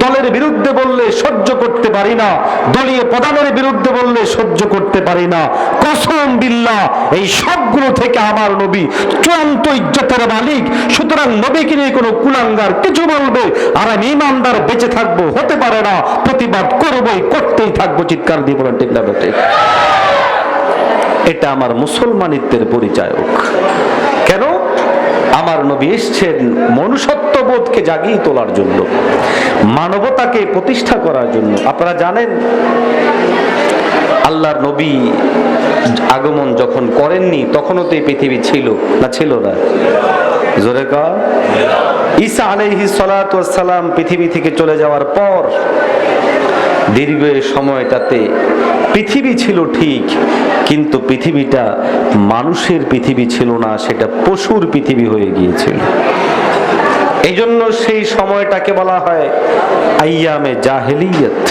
দলের বিরুদ্ধে বললে সহ্য করতে পারি না, দলীয় প্রধানের বিরুদ্ধে বললে সহ্য করতে পারি না। কসম বিল্লাহ, এই সবগুলো থেকে আমার নবী চূড়ান্ত ইজ্জতের মালিক। সুতরাং নবীকে নিয়ে কোনো কুলাঙ্গার কিছু বলবে আর আমি ইমানদার বেঁচে থাকবো, হতে পারে না, প্রতিবাদ করবই, করতেই থাকবো। চিৎকার দিয়ে বলেন ঠিক না বেটে? এটা আমার মুসলমানিত্বের পরিচায়ক। কেন? আমার নবী এসেছেন মনুষ্যত্ববোধকে জাগিয়ে তোলার জন্য, মানবতাকে প্রতিষ্ঠা করার জন্য। আপনারা জানেন আল্লাহর নবী আগমন যখন করেননি তখনও তো এই পৃথিবী ছিল না? ছিল না? জোরে কা। ঈসা আলাইহিস সালাতু ওয়াস সালাম পৃথিবী থেকে চলে যাওয়ার পর দীর্ঘ সময়টাতে পৃথিবী ছিল ঠিক, কিন্তু পৃথিবীটা মানুষের পৃথিবী ছিল না, সেটা পশুর পৃথিবী হয়ে গিয়েছিল। এই জন্য সেই সময়টাকে বলা হয় আইয়ামে জাহেলিয়ত,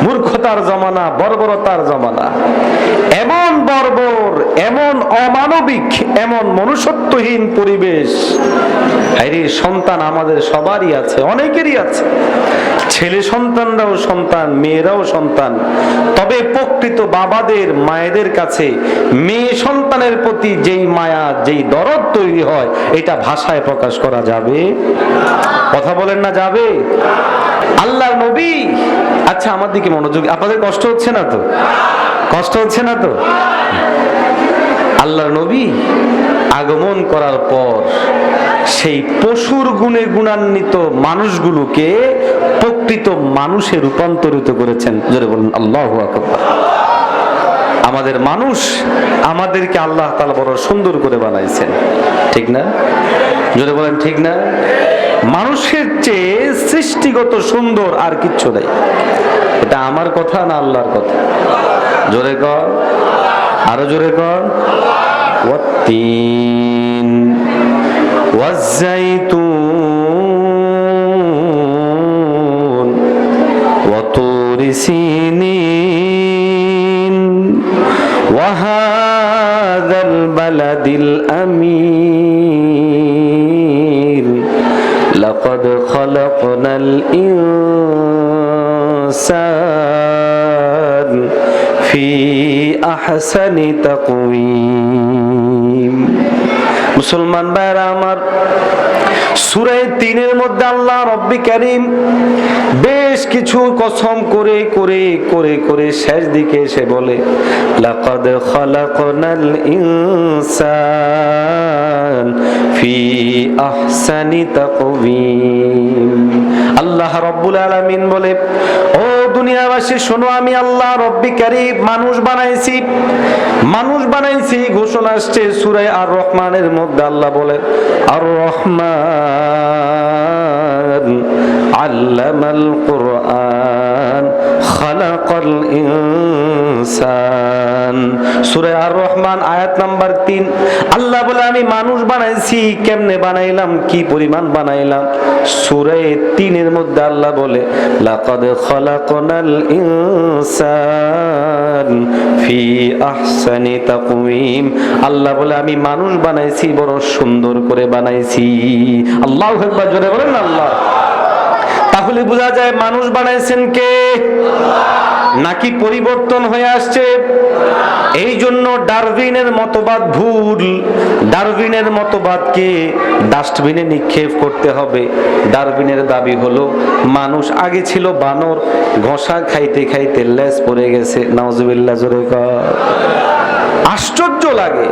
মূর্খতার জমানা, বর্বরতার জমানা। এমন বর্বর, এমন অমানবিক, এমন মনুষ্যত্বহীন পরিবেশ। আরে সন্তান আমাদের সবারই আছে, অনেকেরই আছে। ছেলে সন্তানরাও সন্তান, মেয়েরাও সন্তান। তবে প্রকৃত বাবাদের, মায়েদের কাছে মেয়ে সন্তানের প্রতি যেই মায়া, যেই দরদ তৈরি হয়, এটা ভাষায় প্রকাশ করা যাবে? কথা বলেন না, যাবে? আল্লাহর নবী, আচ্ছা আমার দিকে মনোযোগ, আপনাদের কষ্ট হচ্ছে না তো? কষ্ট হচ্ছে না তো? আল্লাহর নবী আগমন করার পর সেই পশুর গুণে গুণান্বিত মানুষগুলোকে প্রকৃত মানুষে রূপান্তরিত করেছেন। জোরে বলুন আল্লাহু আকবার। আমাদের মানুষ, আমাদেরকে আল্লাহ তাআলা বড় সুন্দর করে বানাইছেন, ঠিক না? জোরে বলেন ঠিক না? মানুষের চেয়ে সৃষ্টিগত সুন্দর আর কিচ্ছু নেই। এটা আমার কথা না আল্লাহর কথা? জোরে কর, আরো জোরে কর। ওয়াত্তিন ওয়াজ্জাইতুন ওয়াতুরি সিনিন ওয়া হাযাল বালাদিল আমিন লাকাদ খালাকনাল ইনসান ফি আহসানি তাকওয়িম। মুসলমান ভাইরা আমার, সূরা ৩-এর মধ্যে আল্লাহ রব্বি কারীম বেশ কিছু কসম করে করে করে করে শেষ দিকে এসে বলে লাকাদ খালাকনাল ইনসান ফি আহসানি তাকওয়িম। আল্লাহ রাব্বুল আলামিন বলে, ও দুনিয়াবাসী শোনো, আমি আল্লাহ রব্বি কারীম মানুষ বানাইছি, মানুষ বানাইছি। ঘোষণা আসছে সূরা আর রহমানের মধ্যে, আল্লাহ বলে আর রহমান আল্লামাল কুরআন খালাকাল ইনসান। সূরা আর রহমান আয়াত নাম্বার ৩। আল্লাহ বলে আমি মানুষ বানাইছি। কেমনে বানাইলাম, কি পরিমাণ বানাইলাম? সূরা ৩-এর মধ্যে আল্লাহ বলে লাকাদ খালাকনাল ইনসান ফি আহসানি তাকওয়িম। আল্লাহ বলে আমি মানুষ বানাইছি, বড় সুন্দর করে বানাইছি। আল্লাহু আকবার, জোরে বলেন আল্লাহ। তাহলে বোঝা যায় মানুষ বানাইছেন কে? নাকি পরিবর্তন হয়ে আসছে? এই জন্য ডারউইনের মতবাদ ভুল। ডারউইনের মতবাদকে ডাস্টবিনে নিক্ষেপ করতে হবে। ডারউইনের দাবি হলো মানুষ আগে ছিল বানর, ঘষা খাইতে খাইতে লেজ পড়ে গেছে। নাউজুবিল্লাহ, জোরে কর। আশ্চর্য লাগে,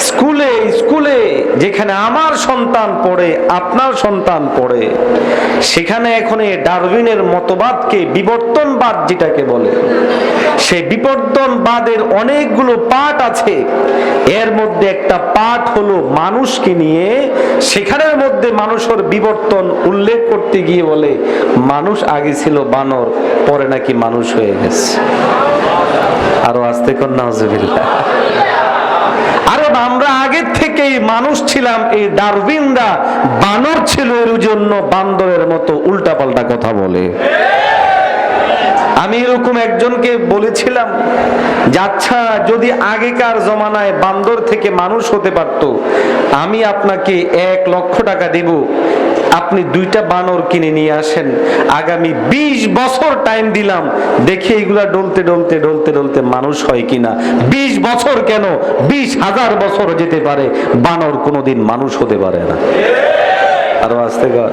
স্কুলে স্কুলে যেখানে আমার সন্তান পড়ে, আপনার সন্তান পড়ে, সেখানে এখন এই ডারউইনের মতবাদকে, বিবর্তনবাদ যেটাকে বলে, সেই বিবর্তনবাদের অনেকগুলো পাঠ আছে। এর মধ্যে একটা পাঠ হলো মানুষকে নিয়ে, সেখানের মধ্যে মানুষের বিবর্তন উল্লেখ করতে গিয়ে বলে মানুষ আগে ছিল বানর, পরে নাকি মানুষ হয়ে গেছে। আরো আস্তে কর, নাউজুবিল্লাহ। আরে আমরা আগের থেকেই মানুষ ছিলাম, এই ডারউইনরা বানর ছিল, এর জন্য বান্দরের মতো উল্টাপাল্টা কথা বলে। আমি এরকম একজনকে বলেছিলাম যে আচ্ছা, যদি আগেকার জমানায় বান্দর থেকে মানুষ হতে পারত, আমি আপনাকে ১ লক্ষ টাকা দিব, আপনি 2টা বানর কিনে নিয়ে আসেন, আগামী 20 বছর টাইম দিলাম, দেখি এগুলা ডলতে ডলতে ডলতে ডলতে মানুষ হয় কিনা। 20 বছর কেন, 20,000 বছর যেতে পারে, বানর কোনোদিন মানুষ হতে পারে না। আরো আসতে কর,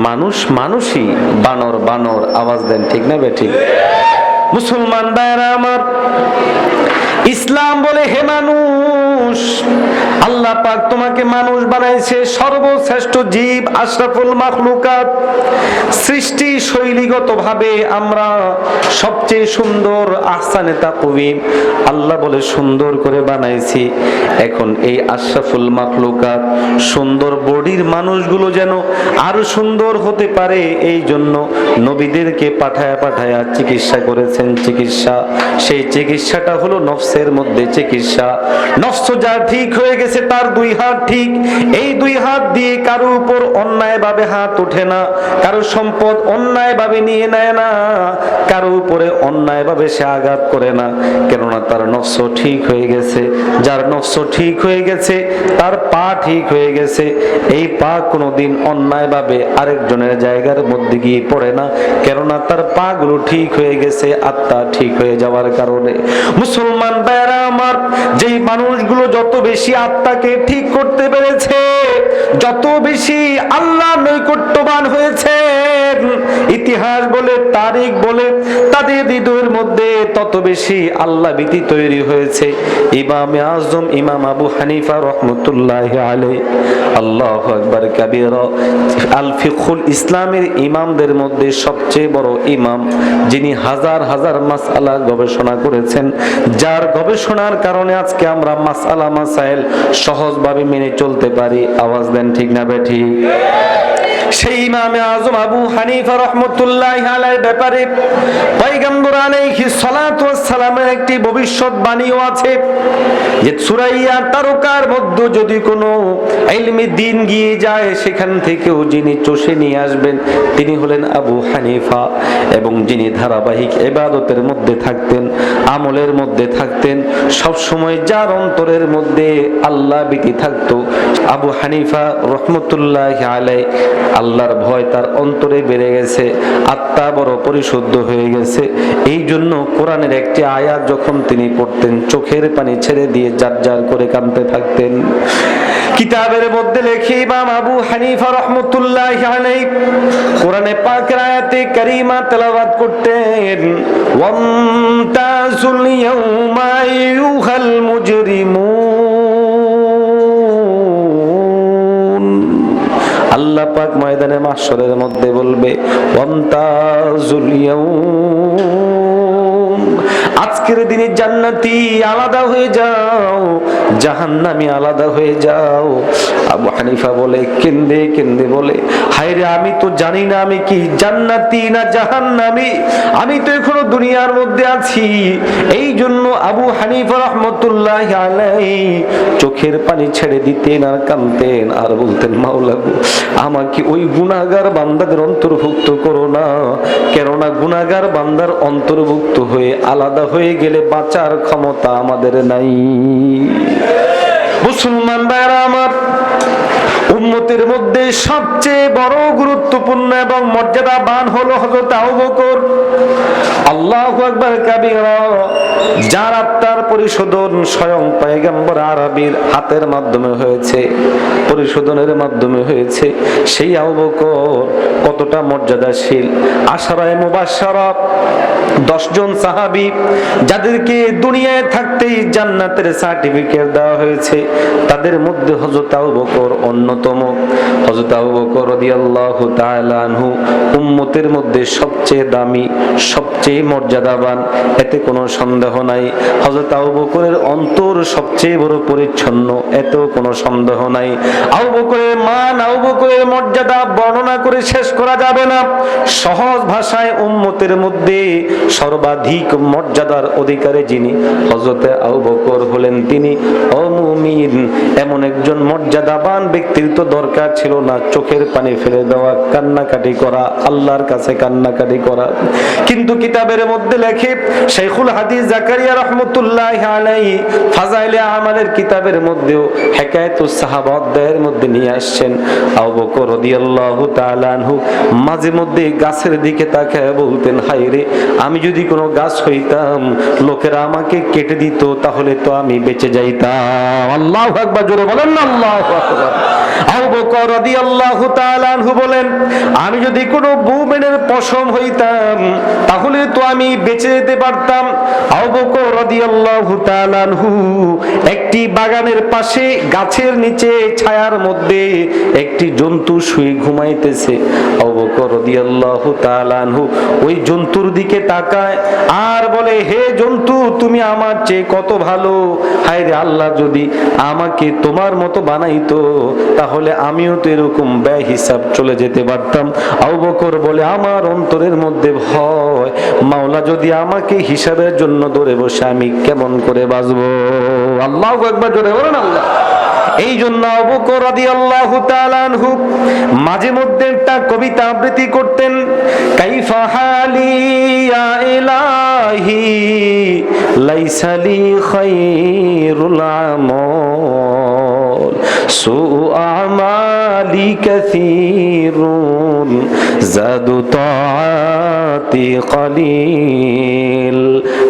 মানুষ মানুষই, বানর বানর। আওয়াজ দেন ঠিক না বেঠিক? মুসলমান ভাইরা আমার, ইসলাম বলে হে মানুষ, আল্লাহ পাক তোমাকে মানুষ বানাইছে, সর্বশ্রেষ্ঠ জীব, আশরাফুল মাখলুকাত। সৃষ্টি শৈলীগত ভাবে আমরা সবচেয়ে সুন্দর, আহসানে তাকওয়িম, আল্লাহ বলে সুন্দর করে বানাইছি। এখন এই আশরাফুল মাখলুকাত সুন্দর বডির মানুষগুলো যেন আরো সুন্দর হতে পারে, এই জন্য নবীদেরকে পাঠায়া পাঠায়া চিকিৎসা করেছেন। চিকিৎসা, সেই চিকিৎসাটা হলো নফসের মধ্যে চিকিৎসা। নফস যার ঠিক হয়ে গেছে, তার 2 হাত ঠিক। এই 2 হাত দিয়ে কারো উপর অন্যায় ভাবে হাত ওঠে না, কারো সম্পদ অন্যায় ভাবে নিয়ে নেয় না, কারো উপরে অন্যায় ভাবে সে আঘাত করে না, কেননা তার নফস ঠিক হয়ে গেছে। যার নফস ঠিক হয়ে গেছে, তার পা ঠিক হয়ে গেছে। এই পা কোনোদিন অন্যায় ভাবে আরেকজনের জায়গার মধ্যে গিয়ে পড়ে না, কেননা তার পা গুলো ঠিক হয়ে গেছে আত্মা ঠিক হয়ে যাওয়ার কারণে। মুসলমান ভাইরা আমার, যেই মানুষগুলো যত বেশি আত্মাকে ঠিক করতে পেরেছে, যত বেশি আল্লাহ নৈকট্যবান হয়েছে, ইতিহাস বলে, তারিখ বলে, তাদের হৃদয়ের মধ্যে তত বেশি আল্লাহ ভীতি তৈরি হয়েছে। ইমামে আজম ইমাম আবু হানিফা রাহমাতুল্লাহি আলাইহি, আল্লাহু আকবার কাবীরা, আল ফিকহুল ইসলামের ইমামদের মধ্যে সবচেয়ে বড় ইমাম, যিনি হাজার হাজার মাসআলা গবেষণা করেছেন, যার গবেষণার কারণে আজকে আমরা মাসআলা মাসাইল সহজভাবে মেনে চলতে পারি। আওয়াজ দেন ঠিক না বেঠিক? সেই ইমামে আজম আবু হানিফা রাহমাতুল্লাহি আলাইহির ব্যাপারে পয়গম্বর আলাইহিস সালাতু ওয়াস সালামের একটি ভবিষ্যৎবাণীও আছে, যে সুরাইয়া তারকার মধ্যে যদি কোনো ইলমি দ্বীন গিয়ে যায়, সেখান থেকেও যিনি চষে নিয়ে আসবেন তিনি হলেন আবু হানিফা। এবং যিনি ধারাবাহিক ইবাদতের মধ্যে থাকতেন, আমলের মধ্যে থাকতেন, সব সময় যার অন্তরের মধ্যে আল্লাহ ভীতি থাকতো, আবু হানিফা রাহমাতুল্লাহি আলাইহি, আল্লাহর ভয় তার অন্তরে বেড়ে গেছে, আত্মা বড় পরিশুদ্ধ হয়ে গেছে। এই জন্য কোরআনের একটি আয়াত যখন তিনি পড়তেন, চোখের পানি ছেড়ে দিয়ে জারজার করে কাঁদতে থাকতেন। কিতাবের মধ্যে লেখে ইমাম আবু হানিফা রাহমাতুল্লাহি আলাইহি কোরআনে পাকের আয়াতে কারিমা তেলাওয়াত করতেন, ওয়ামতাজুল ইয়াউমা আইয়ুহাল মুজরিমুন। আল্লাহ পাক ময়দানে মাহশরের মধ্যে বলবে, ওয়ামতাজুল ইয়াউম, আজকের দিনে জান্নাতি আলাদা হয়ে যাও, জাহান্নামী আলাদা হয়ে যাও। আবু হানিফা বলে, কেন্দে কেন্দে বলে, হায়রে আমি তো জানি না আমি কি জান্নাতি না জাহান্নামী, আমি তো এখনো দুনিয়ার মধ্যে আছি। এই জন্য আবু হানিফা রাহমাতুল্লাহি আলাইহি চোখের পানি ছেড়ে দিতেন আর কাঁদতেন আর বলতেন, মাওলা গো, আমাকে ওই গুনাহগার বান্দাদের অন্তর্ভুক্ত করো না, কেননা গুনাহগার বান্দার অন্তর্ভুক্ত হয়ে আলাদা হয়ে গেলে বাঁচার ক্ষমতা আমাদের নাই। মুসলমান ভাইরা আমার, উম্মতের মধ্যে সবচেয়ে বড় গুরুত্বপূর্ণ এবং মর্যাদাবান হলো হযরত আবু বকর। আল্লাহু আকবার কাবীরা, যার আত্মার পরিশোধন স্বয়ং পয়গম্বর আরবীর হাতের মাধ্যমে হয়েছে, পরিশোধনের মাধ্যমে হয়েছে, সেই আবু বকর কতটা মর্যাদাশীল। আশারায়ে মুবাশশারা 10 জন সাহাবী, যাদেরকে দুনিয়ায় থাকতেই জান্নাতের সার্টিফিকেট দেওয়া হয়েছে, তাদের মধ্যে হযরত আবু বকর অন্যতম। হযরত আবু বকর রাদিয়াল্লাহু তাআলা আনহু উম্মতের মধ্যে সবচেয়ে দামি, সবচেয়ে মর্যাদাবান, এতে কোনো সন্দেহ নাই। হযরত আবু বকরের অন্তর সবচেয়ে বড় পরিচ্ছন্ন, এতেও কোনো সন্দেহ নাই। আবু বকরের মান, আবু বকরের মর্যাদা বর্ণনা করে শেষ করা যাবে না। সহজ ভাষায় উম্মতের মধ্যে সর্বাধিক মর্যাদার অধিকারী যিনি, হযরত আবু বকর হলেন তিনি অমুমিন। এমন একজন মর্যাদাবান ব্যক্তির তো দরকার ছিল না চোখের পানি ফেলে দেওয়া, কান্নাকাটি করা, আল্লাহর কাছে কান্নাকাটি করা। কিন্তু কিতাব কিতাবের মধ্যে লেখে, শাইখুল হাদিস জাকারিয়া রাহমাতুল্লাহি আলাইহি ফাজাইলে আমালের কিতাবের মধ্যেও হিকায়াতুস সাহাবা অধ্যায়ের মধ্যে নিয়ে আসছেন, আবু বকর রাদিয়াল্লাহু তাআলা আনহু মাঝে মধ্যে গাছের দিকে তাকায় বলতেন, হায় রে, আমি যদি কোনো গাছ হইতাম, লোকেরা আমাকে কেটে দিত, তাহলে তো আমি বেঁচে যাইতাম। আল্লাহু আকবার, জোরে বলেন না আল্লাহু আকবার। আবু বকর রাদিয়াল্লাহু তাআলা আনহু বলেন, আমি যদি কোনো বুমেনের পশম হইতাম, তাহলে তো আমি বেঁচে যেতে পারতাম। আবু বকর রাদিয়াল্লাহু তাআলা আনহু একটি বাগানের পাশে গাছের নিচে ছায়ার মধ্যে একটি জন্তু শুয়ে ঘুমাইতেছে। আবু বকর রাদিয়াল্লাহু তাআলা আনহু ওই জন্তুর দিকে তাকায় আর বলে, হে জন্তু, তুমি আমার চেয়ে কত ভালো, হায় রে আল্লাহ, যদি আমাকে তোমার মতো বানাইতো তাহলে আমিও তো এরকম ব্যয় হিসাব চলে যেতে পারতাম। আবু বকর বলে, আমার অন্তরের মধ্যে ভয়, মাওলা যদি আমাকে হিসাবের জন্য ধরে বসে আমি কেমন করে বাঁচবো। আল্লাহু আকবার, জোরে বলেন আল্লাহ। এই জন্য আবু বকর রাদিয়াল্লাহু তাআলা আনহু মাঝে মধ্যে একটা কবিতা আবৃত্তি করতেন, কাইফা হালি ইয়া ইলাহি লাইসা লি খায়রুল আমাল সুউ আমালি কাসীরুন জাদু তাআতি কলিল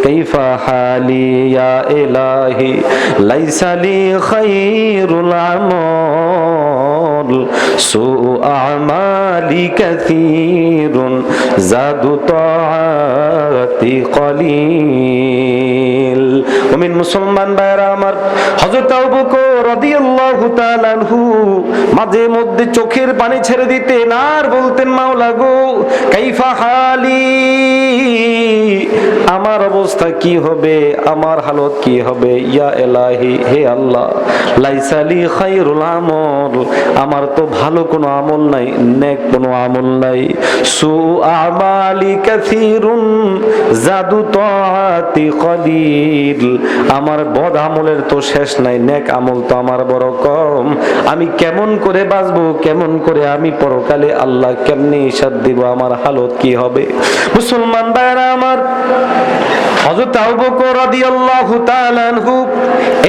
কাইফা হালি ইয়া ইলাহি লাইসা লি খায়রুল আমাল সুউ আমালি কাসীরুন জাদু তাআতি কলিল। মুমিন মুসলমান ভাইরা আমার, হযরত আবু বকর রাদিয়াল্লাহু তাআলা আনহু মাঝে মধ্যে চোখের পানি ছেড়ে দিতেন আর বলতেন, মাওলা গো, কাইফা হালি, আমার অবস্থা কি হবে, আমার হালত কি হবে, ইয়া ইলাহি, হে আল্লাহ, লাইসা লি খায়রুল আমল, আমার তো ভালো কোনো আমল নাই, নেক কোনো আমল নাই, সু আমালি কাসীরুন জাদু তাআতি কলিল, আমার বদ আমলের তো শেষ নাই, নেক আমল তো আমার বড় কম, আমি কেমন করে বাঁচবো, কেমন করে আমি পরকালে আল্লাহ কেমনে হিসাব দিব, আমার হালত কি হবে। মুসলমান ভাইরা আমার, হযরত আবু বকর রাদিয়াল্লাহু তাআলা আনহু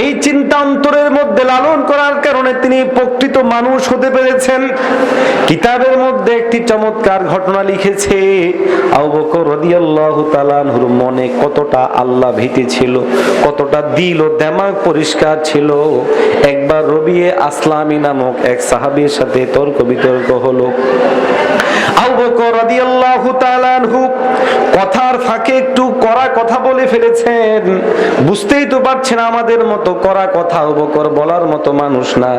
এই চিন্তা অন্তরের মধ্যে লালন করার কারণে তিনি প্রকৃত মানুষ হতে পেরেছেন। কিতাবের মধ্যে একটি চমৎকার ঘটনা লিখেছে, আবু বকর রাদিয়াল্লাহু তাআলা আনহুর মনে কতটা আল্লাহ ভীতি ছিল, কতটা দিল ও দিমাগ পরিষ্কার ছিল। একবার রবিয়ে আসলামী নামক এক সাহাবীর সাথে তর্ক বিতর্ক হলো। আবু বকর রাদিয়াল্লাহু তাআলা আনহু কথার ফাঁকে একটু কড়া কথা বলে ফেলেছেন। বুঝতেই তো পারছেন আমাদের মতো কড়া কথা আবু বকর বলার মতো মানুষ না,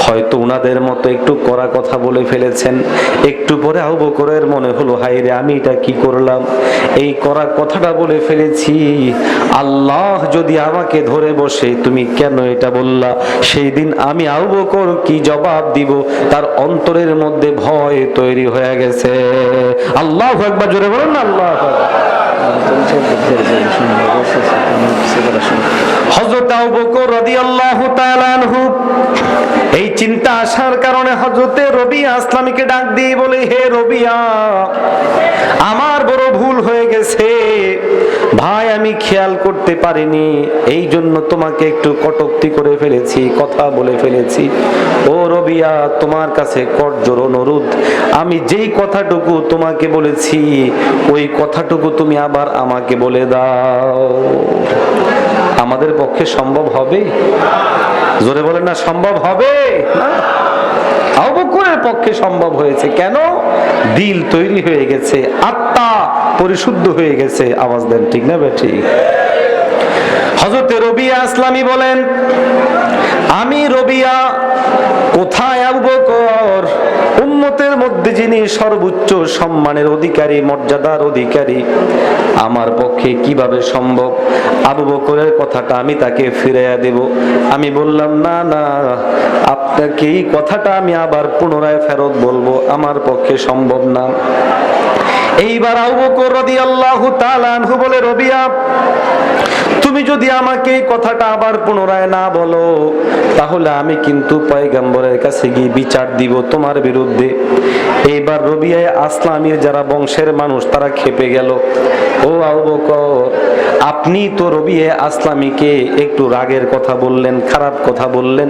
হয়তো উনাদের মতো একটু কড়া কথা বলে ফেলেছেন। একটু পরে আবু বকরের মনে হলো, হায় রে, আমি এটা কি করলাম, এই কড়া কথাটা বলে ফেলেছি, আল্লাহ যদি আমাকে ধরে বসে তুমি কেন এটা বললা, সেই দিন আমি আবু বকর কি জবাব দিব, তার অন্তরের মধ্যে ভয় তৈরি হয়ে গেছে। আল্লাহু আকবার, জোরে বলেন না আল্লাহু আকবার। হযরত আবু বকর রাদিয়াল্লাহু তাআলা আনহু এই চিন্তা আসার কারণে হযরতে রবিয়া আসলামীকে ডাক দিয়ে বলে, হে রবিয়া, আমার বড় ভুল হয়ে গেছে ভাই, আমি খেয়াল করতে পারিনি, এই জন্য তোমাকে একটু কটূক্তি করে ফেলেছি, কথা বলে ফেলেছি। ও রবিয়া, তোমার কাছে করজোড় অনুরোধ, আমি যেই কথাটুকু তোমাকে বলেছি ওই কথাটুকু তুমি আবার আমাকে বলে দাও। আমাদের পক্ষে সম্ভব হবে? জোরে বলেন না, সম্ভব হবে না। আবু বকরের পক্ষে সম্ভব হয়েছে, কেন? দিল তৈরি হয়ে গেছে, আত্মা পরিশুদ্ধ হয়ে গেছে। আওয়াজ দেন, ঠিক না ঠিক? হযরত রবিয়া আসলামী বলেন, আমি রবিয়া, কোথায় আবু বকর, উম্মতের মধ্যে যিনি সর্বোচ্চ সম্মানের অধিকারী, মর্যাদার অধিকারী, আমার পক্ষে কিভাবে সম্ভব আবু বকরের কথাটা আমি তাকে ফিরাইয়া দেব? আমি বললাম, না না, আপনাকে এই কথাটা আমি আবার পুনরায় ফেরত বলবো, আমার পক্ষে সম্ভব না। এইবার আবু বকর রাদিয়াল্লাহু তাআলা আনহু বলে, রবিয়া, তুমি যদি আমাকে এই কথাটা আবার পুনরায় না বলো, তাহলে আমি কিন্তু পয়গম্বরের কাছে গিয়ে বিচার দিব তোমার বিরুদ্ধে। এইবার রবিয়া আসলামীর যারা বংশের মানুষ তারা খেপে গেল, ও আবু বকর, আপনি তো রবিয়া আসলামীকে একটু রাগের কথা বললেন, খারাপ কথা বললেন,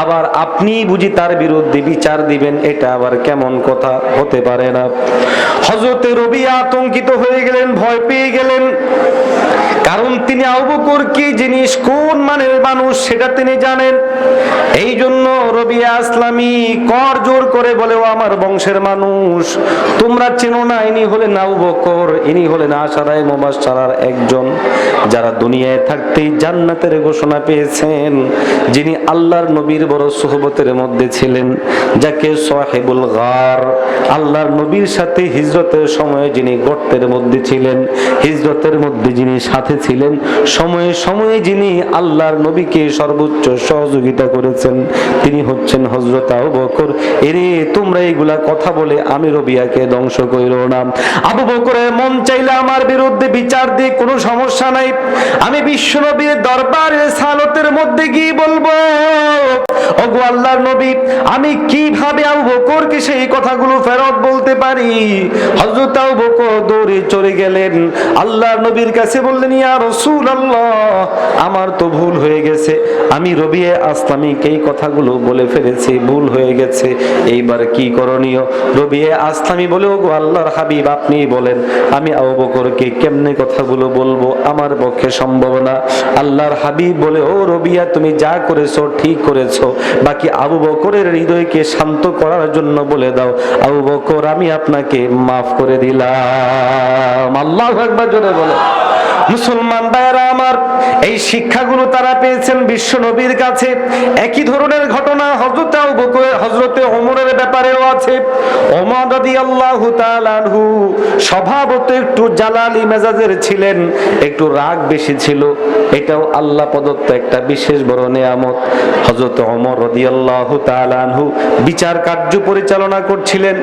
আবার আপনি বুঝি তার বিরুদ্ধে বিচার দিবেন, এটা আবার কেমন কথা, হতে পারে না। হযরতে রবিয়া আতঙ্কিত হয়ে গেলেন, ভয় পেয়ে গেলেন, কারণ তিনি আবু বকর কি জিনিস, কোন মানের মানুষ সেটা তিনি জানেন। এই জন্য রবিয়া আসলামী কর জোর করে বলে, ও আমার বংশের মানুষ, তোমরা চেনো না, ইনি হলেন আবু বকর, ইনি হলেন আশারায়ে মুবাশশারার একজন, যারা দুনিয়ায় থাকতেই জান্নাতের ঘোষণা পেয়েছেন, যিনি আল্লাহর নবীর বড় সুহবতের মধ্যে ছিলেন, যাকে সাহিবুল গার, আল্লাহর নবীর সাথে হিজরতের সময় যিনি গর্তের মধ্যে ছিলেন, হিজরতের মধ্যে যিনি সাথে ছিলেন, সময়ে সময়ে যিনি আল্লাহর নবীকে সর্বোচ্চ সহযোগিতা করেছেন, তিনি হচ্ছেন হযরত আবু বকর। এরে তোমরা এইগুলা কথা বলে আমি রবিয়াকে ধ্বংস কইরো না। আবু বকরের মন চাইলে আমার বিরুদ্ধে বিচার দিয়ে কোনো সমস্যা নাই, আমি বিশ্ব নবীর দরবারে সালতের মধ্যে গিয়ে বলবো, ওগো আল্লাহর নবী, আমি কিভাবে আবু বকরকে সেই কথাগুলো ফেরত বলতে পারি। হযরত আবু বকর দৌড়ে চলে গেলেন, আল্লাহর নবীর কাছে বললেন, ইয়া রাসূলুল্লাহ, আমার তো ভুল হয়ে গেছে, আমি রবিয়া আসলামীকে এই কথাগুলো বলে ফেলেছি, ভুল হয়ে গেছে, এইবার কি করণীয়? রবিয়া আসলামী বলে, ওগো আল্লাহর হাবিব, আপনি বলেন, আমি আবু বকরকে কেমনে কথাগুলো বলবো, আমার পক্ষে সম্ভব না। আল্লাহর হাবিব বলে, ও রবিয়া, তুমি যা করেছো ঠিক করেছো, বাকি আবু বকরের হৃদয়কে শান্ত করার জন্য বলে দাও, আবু বকর, আমি আপনাকে মাফ করে দিলাম। আল্লাহু আকবার জোরে বলো। মুসলমান ভাইরা আমার, এই শিক্ষাগুলো তারা পেয়েছেন বিশ্ব নবীর কাছে। একই ধরনের ঘটনা হযরত আবু বকর, হযরতে ওমরের ব্যাপারেও আছে। ওমর রাদিয়াল্লাহু তাআলা আনহু স্বভাবত একটু জালালি মেজাজের ছিলেন, একটু রাগ বেশি ছিল, এটাও আল্লাহ প্রদত্ত একটা বিশেষ বড় নিয়ামত। হযরত ওমর রাদিয়াল্লাহু তাআলা আনহু বিচার কার্য পরিচালনা করছিলেন,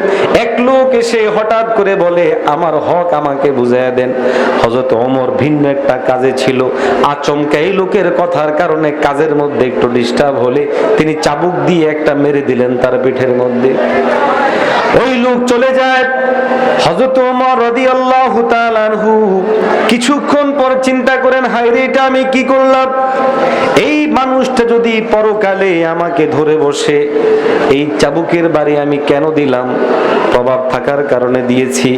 এক লোক এসে হঠাৎ করে বলে, আমার হক আমাকে বুঝাইয়া দেন। হযরত ওমর ভিন্ন একটা কাজে ছিল, আচমকা এই লোকের কথার কারণে কাজের মধ্যে একটু ডিস্টার্ব হলে তিনি চাবুক দিয়ে একটা মেরে দিলেন তার পিঠের মধ্যে। ওই লোক চলে যায়। হযরত ওমর রাদিয়াল্লাহু তাআলা আনহু কিছুক্ষণ পর চিন্তা করেন, হায়রে, এটা আমি কি করলাম? এই মানুষটা যদি পরকালে আমাকে ধরে বসে, এই চাবুকের বাড়ি আমি কেন দিলাম? প্রভাব থাকার কারণে দিয়েছি,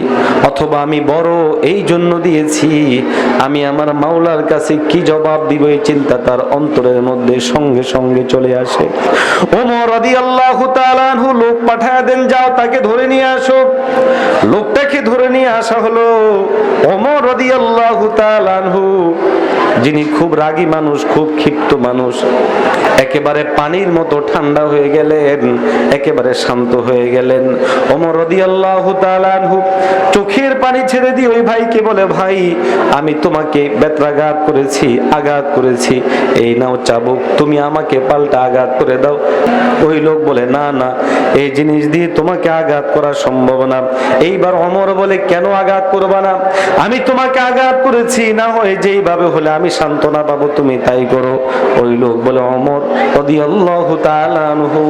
অথবা আমি বড় এই জন্য দিয়েছি, আমি আমার মাওলার কাছে কি জবাব দিব? এই চিন্তা তার অন্তরের মধ্যে সঙ্গে সঙ্গে চলে আসে। ওমর রাদিয়াল্লাহু তাআলা আনহু লোক পাঠায় দেন, যাও তাকে ধরে নিয়ে আসো। লোকটাকে ধরে নিয়ে আসা হলো। ওমর রাদিয়াল্লাহু তাআলা আনহু, যিনি খুব রাগী মানুষ, খুব ক্ষিপ্ত মানুষ, একেবারে পানির মতো ঠান্ডা হয়ে গেলেন, একেবারে শান্ত হয়ে গেলেন। ওমর রাদিয়াল্লাহু তাআলা আনহু চোখের পানি ছেড়ে দিয়ে ওই ভাইকে বলে, ভাই, আমি তোমাকে বেত্রাঘাত করেছি, আঘাত করেছি, এই নাও চাবুক, তুমি আমাকে পাল্টা আঘাত করে দাও। ওই লোক বলে, না না, এই জিনিস দিয়ে তোমাকে আঘাত করা সম্ভব না। এইবার ওমর বলে, কেন আঘাত করবা না? আমি তোমাকে আঘাত করেছি, না হয় যেইভাবে হলে আমি সান্ত্বনা পাবো, তুমি তাই করো। ওই লোক বলে, ওমর রাদিয়াল্লাহু তাআলা আনহু,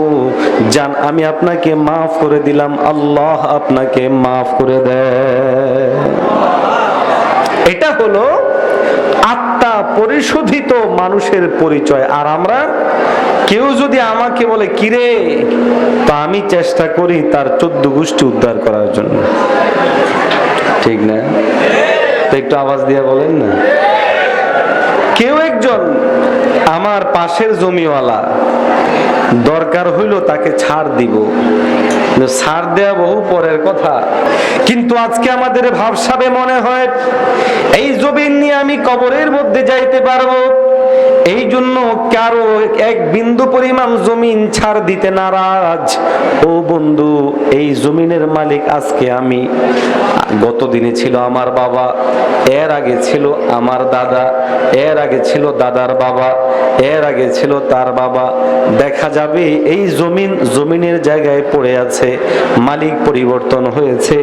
জান, আমি আপনাকে মাফ করে দিলাম, আল্লাহ আপনাকে মাফ করে দেয়। এটা হলো আত্মা পরিশোধিত মানুষের পরিচয়। আর আমরা, কেউ যদি আমাকে বলে, কিরে, তা আমি চেষ্টা করি তার 14 গোষ্ঠী উদ্ধার করার জন্য, ঠিক না? তো একটু আওয়াজ দিয়ে বলেন না। কেউ একজন আমার পাশের জমিওয়ালা, দরকার হইল তাকে ছাড় দিব, ছাড় দেয়া বহু পরের কথা। কিন্তু আজকে আমাদের ভাবসাবে মনে হয় এই জমিন নিয়ে আমি কবরের মধ্যে যাইতে পারবো, এই জন্য কারো এক বিন্দু পরিমাণ জমিন ছাড় দিতে নারাজ। ও বন্ধু, এই জমিনের মালিক আজকে আমি। গত দিনে ছিল আমার বাবা, এর আগে ছিল আমার দাদা, এর আগে ছিল দাদার বাবা, এর আগে ছিল তার বাবা। দেখা যাবে এই জমিনের জায়গায় পড়ে আছে, মালিক পরিবর্তন হয়েছে।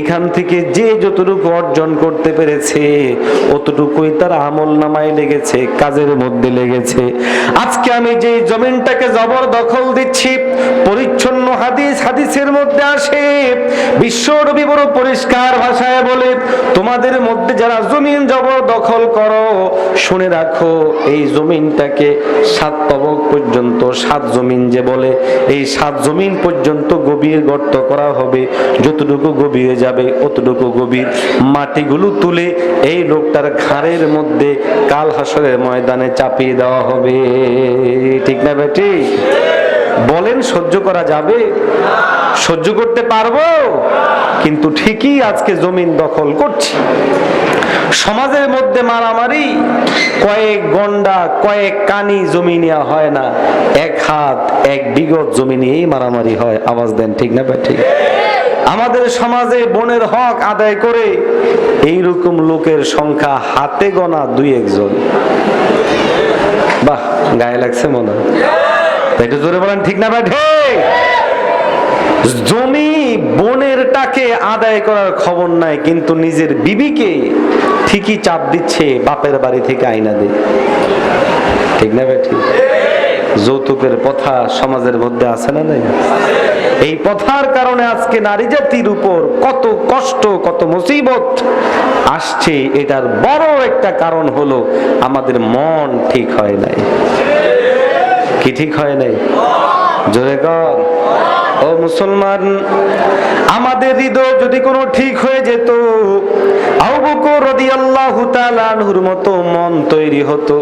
এখান থেকে যে যতটুকু অর্জন করতে পেরেছে অতটুকুই তার আমল নামায় লেগেছে, কাজের মধ্যে লেগেছে। আজকে আমি যে জমিনটাকে জবরদখল দিচ্ছি, পরিচ্ছন্ন হাদিস হাদিসের মধ্যে আসে, বিশ্ব নবী বড় পরিষ্কার ভাষায় বলে, তোমাদের মধ্যে যারা জমিন জবরদখল করো, শুনে রাখো এই জমিনটাকে 7 তবক পর্যন্ত, 7 জমিন যে বলে, এই 7 জমিন পর্যন্ত গভীর গর্ত করা হবে, যতটুকু গভীরে যাবে অতটুকু গভীর। মাটিগুলো তুলে এই লোকটার ঘাড়ের মধ্যে কাল হাসরের ময়দানে চাপিয়ে দেওয়া হবে। ঠিক না বেটি? বলেন সহ্য করা যাবে? সহ্য করতে পারবো? কিন্তু ঠিকই আজকে জমিন দখল করছি। সমাজের মধ্যে মারামারি, কয়েক গন্ডা কয়েক কানি জমি নেওয়া হয় না, 1 হাত 1 বিঘত জমি নিয়েই মারামারি হয়। আওয়াজ দেন ঠিক না বেটি? আমাদের সমাজে বনের হক আদায় করে এইরকম লোকের সংখ্যা হাতে গোনা 2-1 জন। বাহ, গায়ে লাগছে মনে হয়, একটু জোরে বলেন ঠিক না বেটি? জমি বনেরটাকে আদায় করার খবর নাই, কিন্তু নিজের বিবিকে ঠিকই চাপ দিচ্ছে বাপের বাড়ি থেকে আইনা দে। ঠিক না বেটি? যৌতুকের প্রথা সমাজের মধ্যে আছে না নাই? এই প্রথার কারণে আজকে নারী জাতির উপর কত কষ্ট, কত মুসিবত আসছে। এটার বড় একটা কারণ হলো আমাদের মন ঠিক হয় নাই। কি ঠিক হয় নাই? জোরে কর। ও মুসলমান, আমাদের হৃদয় যদি কোনো ঠিক হয়ে যেত, আবু বকর রাদিয়াল্লাহু তাআলা আনহুর মতো মন তৈরি হতো,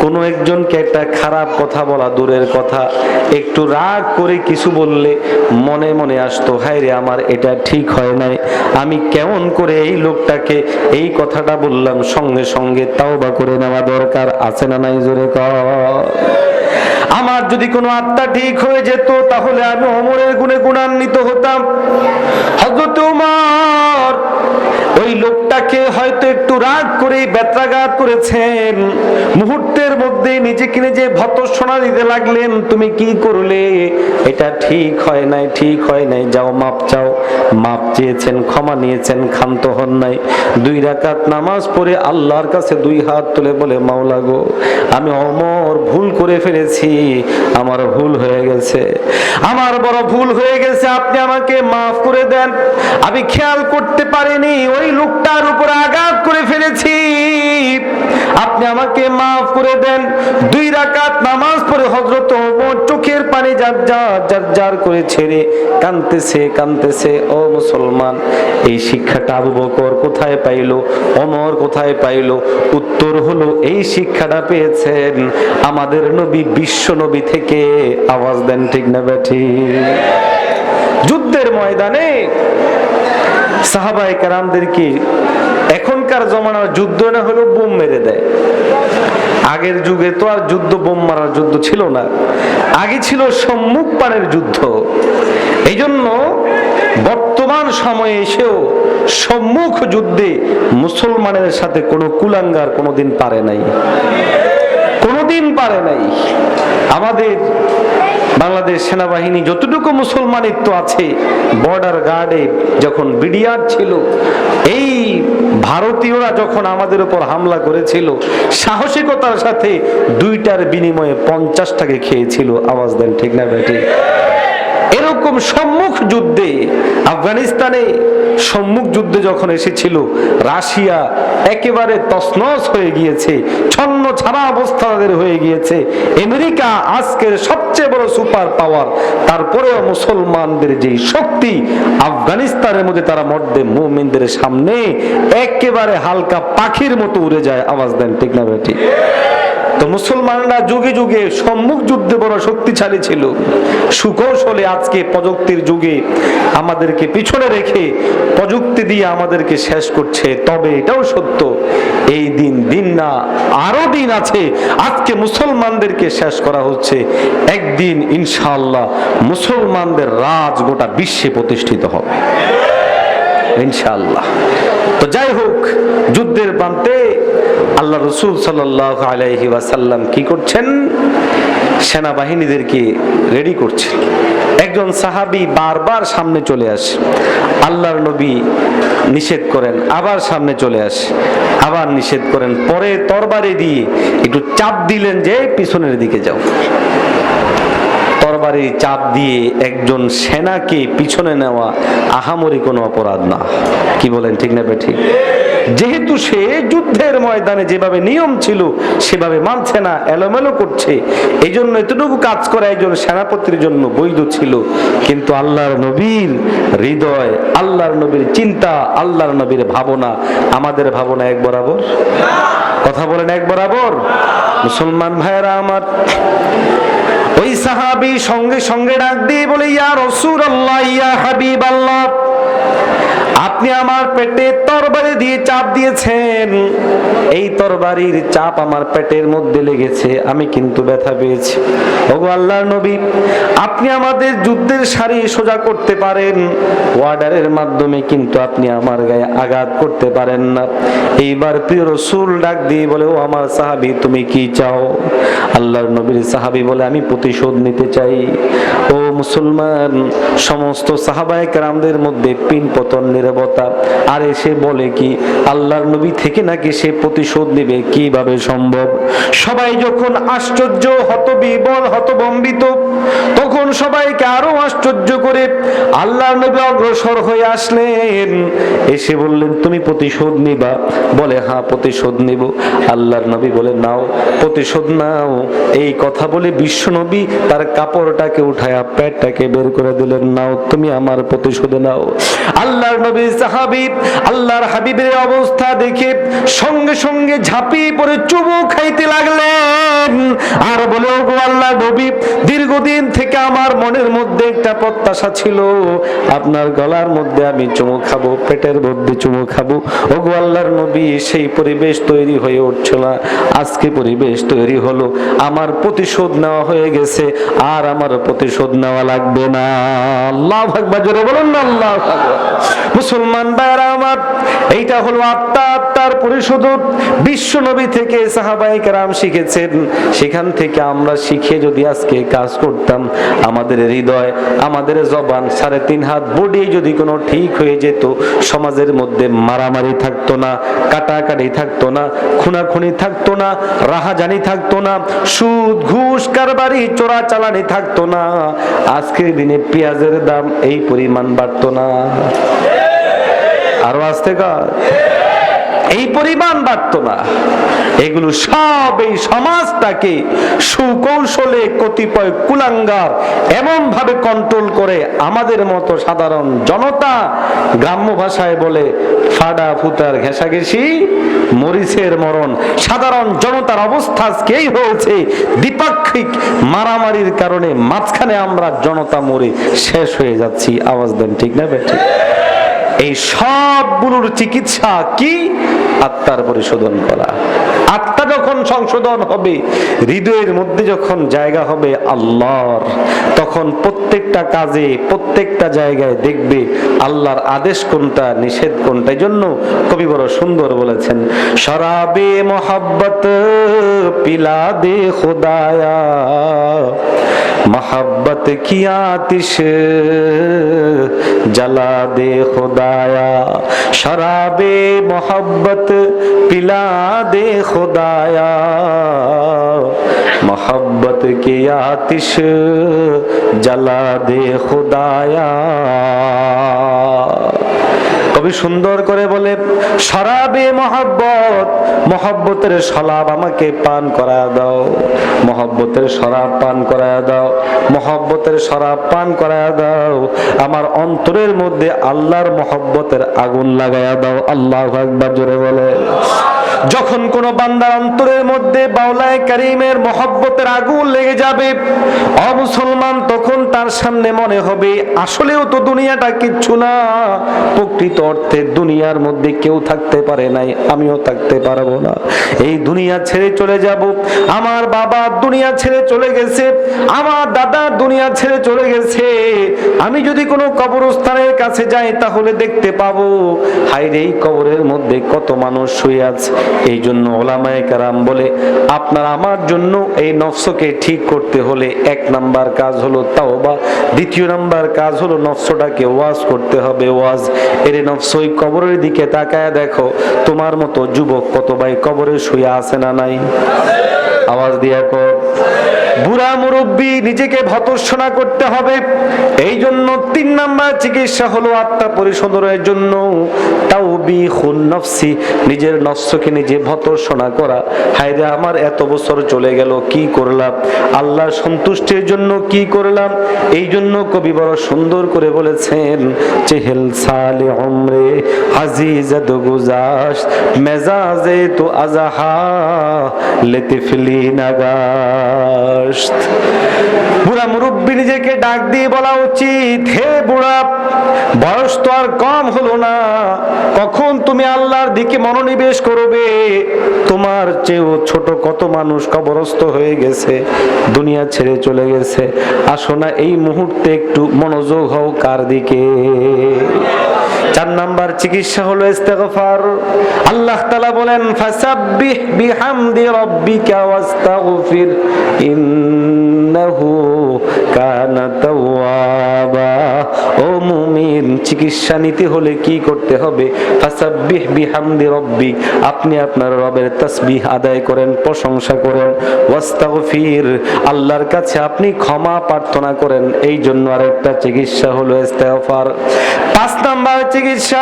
কোনো একজনকে একটা খারাপ কথা বলা দূরের কথা, একটু রাগ করে কিছু বললে মনে মনে আসতো, হায় রে আমার এটা ঠিক হয় নাই, আমি কেমন করে এই লোকটাকে এই কথাটা বললাম। সঙ্গে সঙ্গে তাওবা করে নেওয়া দরকার, আছে না নাই? জোরে কর। আমার যদি কোনো আত্মা ঠিক হয়ে যেত, তাহলে আমি ওমরের গুণে গুণান্বিত হতাম। হযরত ওমর ওই লোকটাকে হয়তো একটু রাগ করে ব্যত্রাঘাত করেছেন, মুহূর্তের মধ্যে নিজেকে নিজে ভর্ৎসনা দিতে লাগলেন, তুমি কি করলে? এটা ঠিক হয় নাই, ঠিক হয় নাই, যাও মাপ চাও। মাপ চেয়েছেন, ক্ষমা নিয়েছেন, ক্ষান্ত হন নাই। 2 রাকাত নামাজ পড়ে আল্লাহর কাছে 2 হাত তুলে বলে, মাওলা গো, আমি ওমর ভুল করে ফেলেছি, আমার ভুল হয়ে গেছে, আমার বড় ভুল হয়ে গেছে, আপনি আমাকে মাফ করে দেন। আমি খেয়াল করতে পারিনি ওই লোকটার উপর আঘাত করে ফেলেছি, আপনি আমাকে মাফ করে দেন। 2 রাকাত নামাজ পড়ে হযরত ওমর চোখের পানি জার করে ছেড়ে কাঁদতেছে কাঁদতেছে। ও মুসলমান, এই শিক্ষাটা আবু বকর কোথায় পাইলো? ওমর কোথায় পাইলো? উত্তর হলো, এই শিক্ষাটা পেয়েছেন আমাদের নবী, বিশ্ব নবী থেকে। আওয়াজ দেন ঠিক না বেঠি? যুদ্ধের ময়দানে সাহাবায়ে কেরামদেরকে এখনকার জমানার যুদ্ধ না হলো বোম মেরে দেয়। আগের যুগে তো আর যুদ্ধ বোম মারার যুদ্ধ ছিল না, আগে ছিল সম্মুখ পানের যুদ্ধ। এই জন্য বর্তমান সময়ে এসেও সম্মুখ যুদ্ধে মুসলমানের সাথে কোনো কুলাঙ্গার কোনোদিন পারে নাই, কোনোদিন পারে নাই। আমাদের বাংলাদেশ সেনাবাহিনী যতটুকু মুসলমানিত্ব আছে, বর্ডার গার্ডে যখন বিডিআর ছিল, এই ভারতীয়রা যখন আমাদের উপর হামলা করেছিল, সাহসিকতার সাথে 2টার বিনিময়ে 50টাকে খেয়েছিল। আওয়াজ দেন ঠিক না বেটি? এরকম সম্মুখ যুদ্ধে, আফগানিস্তানে সম্মুখ যুদ্ধে যখন এসেছিল, রাশিয়া একেবারে তছনছ হয়ে গিয়েছে, ছন্ন ছাড়া অবস্থা তাদের হয়ে গিয়েছে। আমেরিকা আজকের সবচেয়ে বড় সুপার পাওয়ার, তারপরেও মুসলমানদের যে শক্তি, আফগানিস্তানের মধ্যে তারা মধ্যে মুমিনদের সামনে একেবারে হালকা পাখির মতো উড়ে যায়। আওয়াজ দেন ঠিক না বেটি? তো মুসলমানরা যুগে যুগে সম্মুখ যুদ্ধে বড় শক্তিশালী ছিল। সুকৌশলে আজকে প্রযুক্তির যুগে আমাদেরকে পিছনে রেখে প্রযুক্তি দিয়ে আমাদেরকে শেষ করছে। তবে এটাও সত্য, এই দিন না, আরো দিন আছে, আজকে মুসলমানদেরকে শেষ করা হচ্ছে। একদিন ইনশাআল্লাহ মুসলমানদের রাজ গোটা বিশ্বে প্রতিষ্ঠিত হবে ইনশাআল্লাহ। তো যাই হোক, যুদ্ধের প্রান্তে আল্লাহ রাসূল সাল্লাল্লাহু আলাইহি ওয়াসাল্লাম কি করছেন? সেনাবাহিনীদেরকে রেডি করছেন। একজন সাহাবী বারবার সামনে চলে আসে, আল্লাহর নবী নিষেধ করেন, আবার সামনে চলে আসে, আবার নিষেধ করেন, পরে তরবারি দিয়ে একটু চাপ দিলেন যে পিছনের দিকে যাও। তরবারির চাপ দিয়ে একজন সেনাকে পিছনে নেওয়া আহামরি কোনো অপরাধ না। কি বলেন, ঠিক না ঠিক? যেহেতু সে যুদ্ধের ময়দানে যেভাবে নিয়ম ছিল সেভাবে মানছে না, এলোমেলো করছে, এই জন্য এতটুকু কাজ করা একজন সেনাপতির জন্য বৈধ ছিল। কিন্তু আল্লাহর নবীর হৃদয়, আল্লাহর নবীর চিন্তা, আল্লাহর নবীর ভাবনা আমাদের ভাবনা এক বরাবর। কথা বলেন, এক বরাবর? মুসলমান ভাইয়েরা আমার, ওই সাহাবী সঙ্গে সঙ্গে ডাক দিয়ে বলে, ইয়া রাসূলুল্লাহ, ইয়া হাবিবাল্লাহ, আপনি আমার পেটে তরবারি দিয়ে চাপ দিয়েছেন, এই তরবারির চাপ আমার পেটের মধ্যে লেগেছে, আমি কিন্তু ব্যথা পেয়েছি। ওগো আল্লাহর নবী, আপনি আমাদের যুদ্ধের সারি সোজা করতে পারেন, ওয়ার্ডারের মাধ্যমে কিন্তু আপনি আমার গায়ে আঘাত করতে পারেন না। এইবার প্রিয় রাসূল ডাক দিয়ে বলে, ও আমার সাহাবী, তুমি কি চাও? আল্লাহর নবীর সাহাবী বলে, আমি প্রতিশোধ নিতে চাই। ও মুসলমান, সমস্ত সাহাবায়ে কেরামদের মধ্যে পিন পতন, নীরবতা। আর এসে বলে কি আল্লাহর নবী থেকে নাকি সে প্রতিশোধ নেবে, কিভাবে সম্ভব? সবাই যখন আশ্চর্য, হতবিহ্বল, হতভম্বিত, তখন সবাইকে আরো আশ্চর্য করে আল্লাহর নবী অগ্রসর হয়ে আসলেন, এসে বললেন, তুমি প্রতিশোধ নিবা? বলে, হ্যাঁ প্রতিশোধ নিব। আল্লাহর নবী বলে, নাও প্রতিশোধ নাও। এই কথা বলে বিশ্ব নবী তার কাপড়টাকে উঠায়া পেটটাকে বের করে দিলেন, নাও তুমি আমার প্রতিশোধ নাও। আল্লাহর নবীর সাহাবী আল্লাহর হাবিবের অবস্থা দেখে সঙ্গে সঙ্গে ঝাঁপিয়ে পড়ে চুমু খাইতে লাগলেন, আর বলে, ওগো আল্লাহর নবী, দীর্ঘদিন থেকে আমার মনের মধ্যে একটা প্রত্যাশা ছিল, আপনার গলার মধ্যে আমি চুমু খাবো, পেটের মধ্যে চুমু খাবো। ওগো আল্লাহর নবী, সেই পরিবেশ তৈরি হয়ে উঠছে না, আজকে পরিবেশ তৈরি হলো, আমার প্রতিশোধ নেওয়া হয়ে গেছে, আর আমার প্রতিশোধ নেওয়া লাগবে না। আল্লাহু আকবার, জোরে বলুন না আল্লাহু আকবার। মুসলমান ভাইরা আমার, এইটা হলো আত্মার পরিশোধক। বিশ্ব নবী থেকে সাহাবায়ে কেরাম শিখেছেন, সেখান থেকে আমরা শিখে যদি আজকে কাজ করতাম, আমাদের হৃদয়, আমাদের জবান, 3.5 হাত বডি যদি কোনো ঠিক হয়ে যেত, সমাজের মধ্যে মারামারি থাকতো না, কাটাকাটি থাকতো না, খুনাখুনি থাকতো না, রাহাজানি থাকতো না, সুদ ঘুষ কারবারি চোরাচালানি থাকতো না, আজকের দিনে পেঁয়াজের দাম এই পরিমাণ বাড়তো না। আরো আসতে কার এই পরিমাণ বাড়তো না। এগুলো সব এই সমাজটাকে সুকৌশলে কতিপয় কুলাঙ্গার এমন ভাবে কন্ট্রোল করে, আমাদের মতো সাধারণ জনতা, গ্রাম্য ভাষায় বলে ফাডা ফুতার ঘেঁষাঘেঁষি মরিচের মরণ, সাধারণ জনতার অবস্থা আজকেই হয়েছে দ্বিপাক্ষিক মারামারির কারণে মাঝখানে আমরা জনতা মরে শেষ হয়ে যাচ্ছি। আওয়াজ দেন, ঠিক না বেঠিক? এই সবগুলোর চিকিৎসা কি? আত্মার পরিশোধন করা। আত্মা যখন সংশোধন হবে, হৃদয়ের মধ্যে যখন জায়গা হবে আল্লাহর, তখন প্রত্যেকটা কাজে, প্রত্যেকটা জায়গায় দেখবে আল্লাহর আদেশ কোনটা, নিষেধ কোনটা। এই জন্য কবি বড় সুন্দর বলেছেন, শরাবে মোহাব্বত পিলা দে খুদায়া, मोहब्बत की आतिश जला दे खुदाया, शराबे मोहब्बत पिला दे खुदाया, मोहब्बत की आतिश जला दे खुदाया। কবি সুন্দর করে বলে, শরাবে মহব্বত, মহব্বতের শরাব আমাকে পান করায় দাও, মহব্বতের শরাব পান করায় দাও, মহব্বতের শরাব পান করায় দাও, আমার অন্তরের মধ্যে আল্লাহর মহব্বতের আগুন লাগায়া দাও। আল্লাহু আকবার, জোরে বলে। যখন কোন বান্দার অন্তরের মধ্যে মাওলায়ে কারীমের মহব্বতের আগুন লেগে যাবে, অমুসলমান, তখন তার সামনে মনে হবে আসলেও তো দুনিয়াটা কিচ্ছু না, প্রকৃত অর্থে দুনিয়ার মধ্যে কেউ থাকতে পারে নাই, আমিও থাকতে পারবো না, এই দুনিয়া ছেড়ে চলে যাব। আমার বাবা দুনিয়া ছেড়ে চলে গেছে, আমার দাদা দুনিয়া ছেড়ে চলে গেছে, আমি যদি কোনো কবরস্থানের কাছে যাই তাহলে দেখতে পাবো হায়রে এই কবরের মধ্যে কত মানুষ শুয়ে আছে। এই জন্য ওলামায়ে কেরাম বলে, আপনার আমার জন্য এই নফসকে ঠিক করতে হলে 1 নাম্বার কাজ হলো তাওবা, 2 নাম্বার কাজ হলো নফসটাকে ওয়াজ করতে হবে। ওয়াজ, এরে নফস ওই কবরের দিকে তাকায় দেখো, তোমার মতো যুবক কত ভাই কবরে শুয়ে আছে না নাই? আওয়াজ দিয়া কর। বুড়া মুরব্বী নিজেকে ভর্ৎসনা করতে হবে। এই জন্য 3 নাম্বার চিকিৎসা হলো আত্মা পরিশোধনের জন্য তাওবিখুন নফসি, নিজের নফসকে নিজে ভর্ৎসনা করা। হায়রে আমার এত বছর চলে গেল, কি করলাম, আল্লাহর সন্তুষ্টির জন্য কি করলাম। এই জন্য কবি বড় সুন্দর করে বলেছেন, চেহেল সালে উমরে আজিজাত গুজাশ মেজাজে তো আজাহা লেতিফলি নাগাশত। বুড়া মুরব্বী নিজেকে ডাক দিয়ে বলা উচিত, হে বুড়া, বয়স তো আর কম হলো না, কখন তুমি আল্লাহর দিকে মনোনিবেশ করবে? তোমার চেয়েও ছোট কত মানুষ কবরস্থ হয়ে গেছে, দুনিয়া ছেড়ে চলে গেছে। আসো না এই মুহূর্তে একটু মনোযোগ হও কার দিকে। 4 নাম্বার চিকিৎসা হলো ইস্তেগফার। আল্লাহ তাআলা বলেন, ফাসাব্বিহ বিহামদি রাব্বিকা ওয়াস্তাগফির ইন্নাহু কানা তাওয়াবা। ও মুমিন, চিকিৎসা নিতে হলে কি করতে হবে? ফাসাব্বিহ বিহামদি রাব্বিক, আপনি আপনার রবের তাসবিহ আদায় করেন, প্রশংসা করেন। ওয়াস্তাগফির, আল্লাহর কাছে আপনি ক্ষমা প্রার্থনা করেন। এই জন্য আরেকটা চিকিৎসা হলো ইস্তেগফার। 5 নাম্বার চিকিৎসা,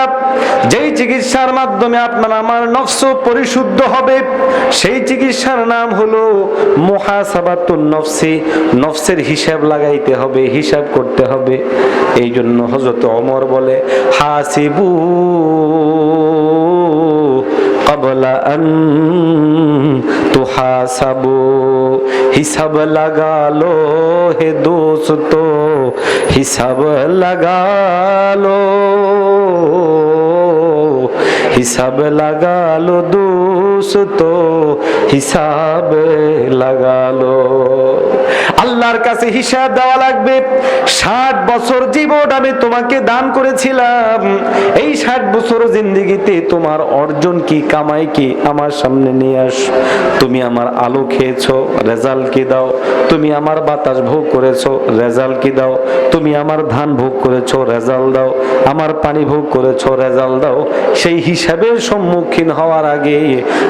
যেই চিকিৎসার মাধ্যমে আপনার আমার নফস পরিশুদ্ধ হবে, সেই চিকিৎসার নাম হলো মুহাসাবাতুন নফসি। নফসের হিসাব লাগাইতে হবে, হিসাব করতে হবে। এই জন্য হযরত ওমর বলে, হাসিবু ক্বাবলা আন তুহাসাবু, হিসাব লাগালো হে দোস্ত, হিসাব লাগালো, হিসাব লাগালো দোস্ত, হিসাব লাগালো। আল্লাহর কাছে হিসাব দেওয়া লাগবে। 60 বছর জীবন আমি তোমাকে দান করেছিলাম, এই 60 বছর জিন্দেগিতে তোমার অর্জন কি, কামাই কি, আমার সামনে নিয়ে আস। তুমি আমার আলো খেয়েছো, রেজাল্ট কি দাও। তুমি আমার বাতাস ভোগ করেছো, রেজাল্ট কি দাও। তুমি আমার ধান ভোগ করেছো, রেজাল্ট দাও। আমার পানি ভোগ করেছো, রেজাল্ট দাও। সেই হিসাবের সম্মুখীন হওয়ার আগে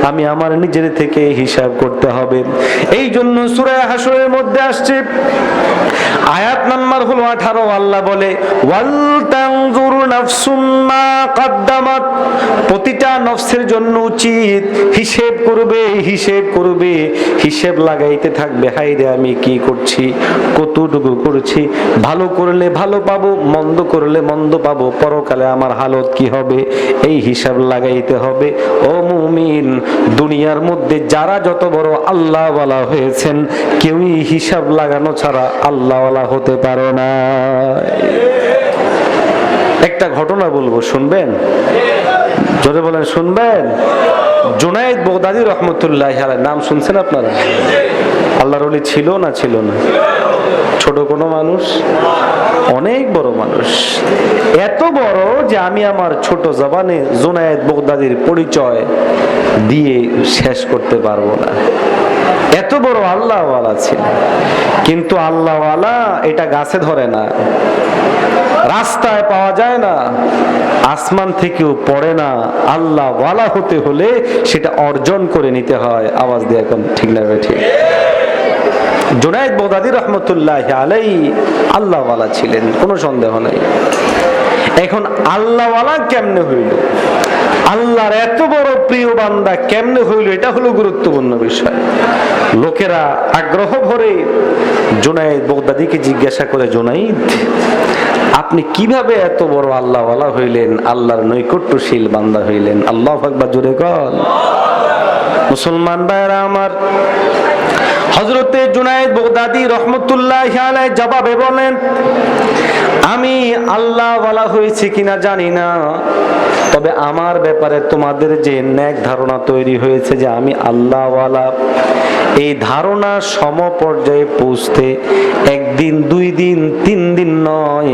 আমি আমার নিজের থেকে হিসাব করতে হবে। এই জন্য সূরা হাশরের মধ্যে আসছে, আয়াত নাম্বার হলো 18, আল্লাহ বলে, ওয়াল তানজুর নাফসুম মা কদ্দামাত, প্রতিটা নফসের জন্য উচিত হিসেব করবে, হিসেব করবে, হিসেব লাগাইতে থাকবে। হায়রে আমি কি করছি, কতটুকু করছি, ভালো করলে ভালো পাবো, মন্দ করলে মন্দ পাবো, পরকালে আমার হালত কি হবে, এই হিসাব লাগাইতে হবে। ও মুমিন, দুনিয়ার মধ্যে যারা যত বড় আল্লাহওয়ালা হয়েছেন, কেউই হিসাব লাগানো ছাড়া আল্লাহওয়ালা হতে পারে না। একটা ঘটনা বলবো, শুনবেন? জোরে বলেন, শুনবেন? জুনায়েদ বাগদাদী রহমতুল্লাহি আলাইহি, নাম শুনছেন আপনারা? আল্লাহর ওলি ছিল না ছিল না? ছোট কোনো মানুষ, অনেক বড় মানুষ। এত বড় যে আমি আমার ছোট জবানে জুনায়েদ বাগদাদীর পরিচয় দিয়ে শেষ করতে পারবো না। এত বড় আল্লাহওয়ালা ছিলেন। কিন্তু আল্লাহওয়ালা এটা গাছে ধরে না, রাস্তায় পাওয়া যায় না, আসমান থেকেও পড়ে না। আল্লাহওয়ালা হতে হলে সেটা অর্জন করে নিতে হয়। আওয়াজ দিয়ে এখন ঠিক না? ঠিক। জুনায়েদ বাগদাদী রহমতুল্লাহি আলাইহি আল্লাহওয়ালা ছিলেন, কোনো সন্দেহ নাই। এখন আল্লাহওয়ালা কেমনে হইল, আল্লাহর এত বড় প্রিয় বান্দা কেমনে হইল, এটা হলো গুরুত্বপূর্ণ বিষয়। লোকেরা আগ্রহ ভরে জুনায়েদ বাগদাদীকে জিজ্ঞাসা করে, জুনায়েদ, আপনি কিভাবে এত বড় আল্লাহওয়ালা হইলেন, আল্লাহর নৈকট্যশীল বান্দা হইলেন? আল্লাহু আকবার, জোরে কর। মুসলমান ভাইরা আমার, হযরতে জুনায়েদ বাগদাদী রহমতুল্লাহি আলাইহি জবাবে বলেন, আমি আল্লাহওয়ালা হয়েছি কিনা জানি না, তবে আমার ব্যাপারে তোমাদের যে ন্যাক ধারণা তৈরি হয়েছে যে আমি আল্লাহওয়ালা, এই ধারণা সমপর্যায়ে পৌঁছতে 1 দিন 2 দিন 3 দিন নয়,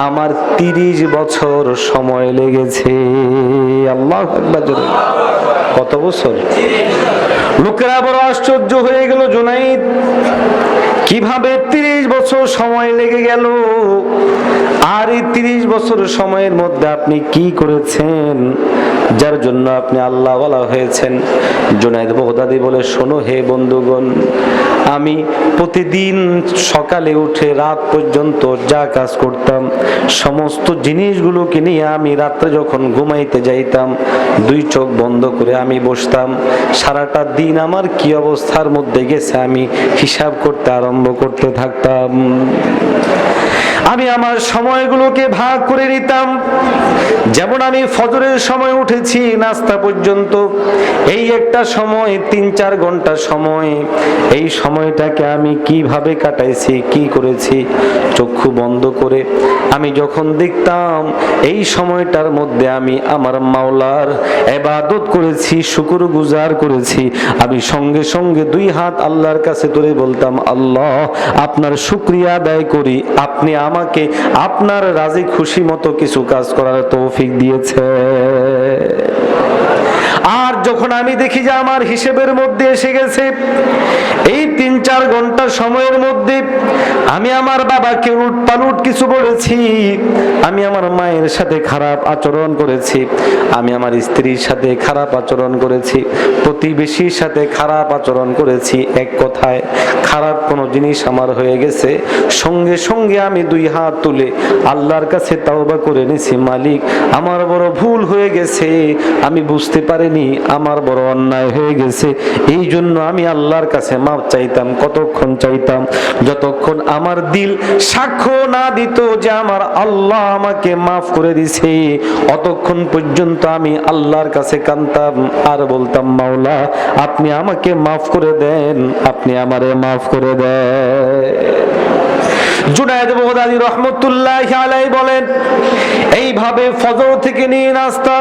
আমার 30 বছর সময় লেগেছে। আল্লাহু আকবার। কত বছর? লোকেরা বড় আশ্চর্য হয়ে গেল, জুনায়েদ কিভাবে 30 বছর সময় লেগে গেল? আর এই 30 বছর সময়ের মধ্যে আপনি কি করেছেন যার জন্য আপনি আল্লাহওয়ালা হয়েছেন? জুনায়েদ বাগদাদী বলে, শোনো হে বন্ধুগণ, আমি প্রতিদিন সকালে উঠে রাত পর্যন্ত যা কাজ করতাম সমস্ত জিনিসগুলোকে নিয়ে আমি রাত্রে যখন ঘুমাইতে যাইতাম 2 চোখ বন্ধ করে আমি বসতাম। সারাটা দিন আমার কি অবস্থার মধ্যে গেছে আমি হিসাব করতে আরম্ভ করতে থাকতাম। আমি আমার সময়গুলোকে ভাগ করে নিতাম। যেমন আমি ফজরের সময় উঠেছি নাস্তা পর্যন্ত, এই একটা সময় 3-4 ঘন্টা সময়, এই সময়টাকে আমি কিভাবে কাটাইছি, কি করেছি, চক্ষু বন্ধ করে আমি যখন দেখতাম এই সময়টার মধ্যে আমি আমার মাওলার ইবাদত করেছি, শুকরগুজার করেছি, আমি সঙ্গে সঙ্গে 2 হাত আল্লাহর কাছে তুলে বলতাম, আল্লাহ আপনার শুকরিয়া আদায় করি, আপনি আমাকে আপনার রাজি খুশি মতো কিছু কাজ করার তৌফিক দিয়েছে। আর যখন আমি দেখি যে আমার হিসেবের মধ্যে এসে গেছে এই 3-4 ঘন্টা সময়ের মধ্যে আমি আমার বাবাকে উলটপালট কিছু বলেছি, আমি আমার মায়ের সাথে খারাপ আচরণ করেছি, আমি আমার স্ত্রীর সাথে খারাপ আচরণ করেছি, প্রতিবেশীর সাথে খারাপ আচরণ করেছি, এক কথায় খারাপ কোনো জিনিস আমার হয়ে গেছে, সঙ্গে সঙ্গে আমি 2 হাত তুলে আল্লাহর কাছে তাওবা করে নিছি, মালিক আমার বড় ভুল হয়ে গেছে, আমি বুঝতে পারিনি, আমার বড় অন্যায় হয়ে গেছে, এই জন্য আমি আল্লাহর কাছে মাফ চাইতাম। কতক্ষণ চাইতাম? যতক্ষণ আমার দিল সাক্ষ্য না দিত যে আমার আল্লাহ আমাকে মাফ করে দিছে, অতক্ষণ পর্যন্ত আমি আল্লাহর কাছে কাঁদতাম আর বলতাম, মাওলা আপনি আমাকে মাফ করে দেন, আপনি আমারে মাফ করে দেন। জুনায়েদ বাগদাদী রাহমাতুল্লাহি আলাইহি বলেন, এইভাবে ফজর থেকে নিয়ে নাস্তা,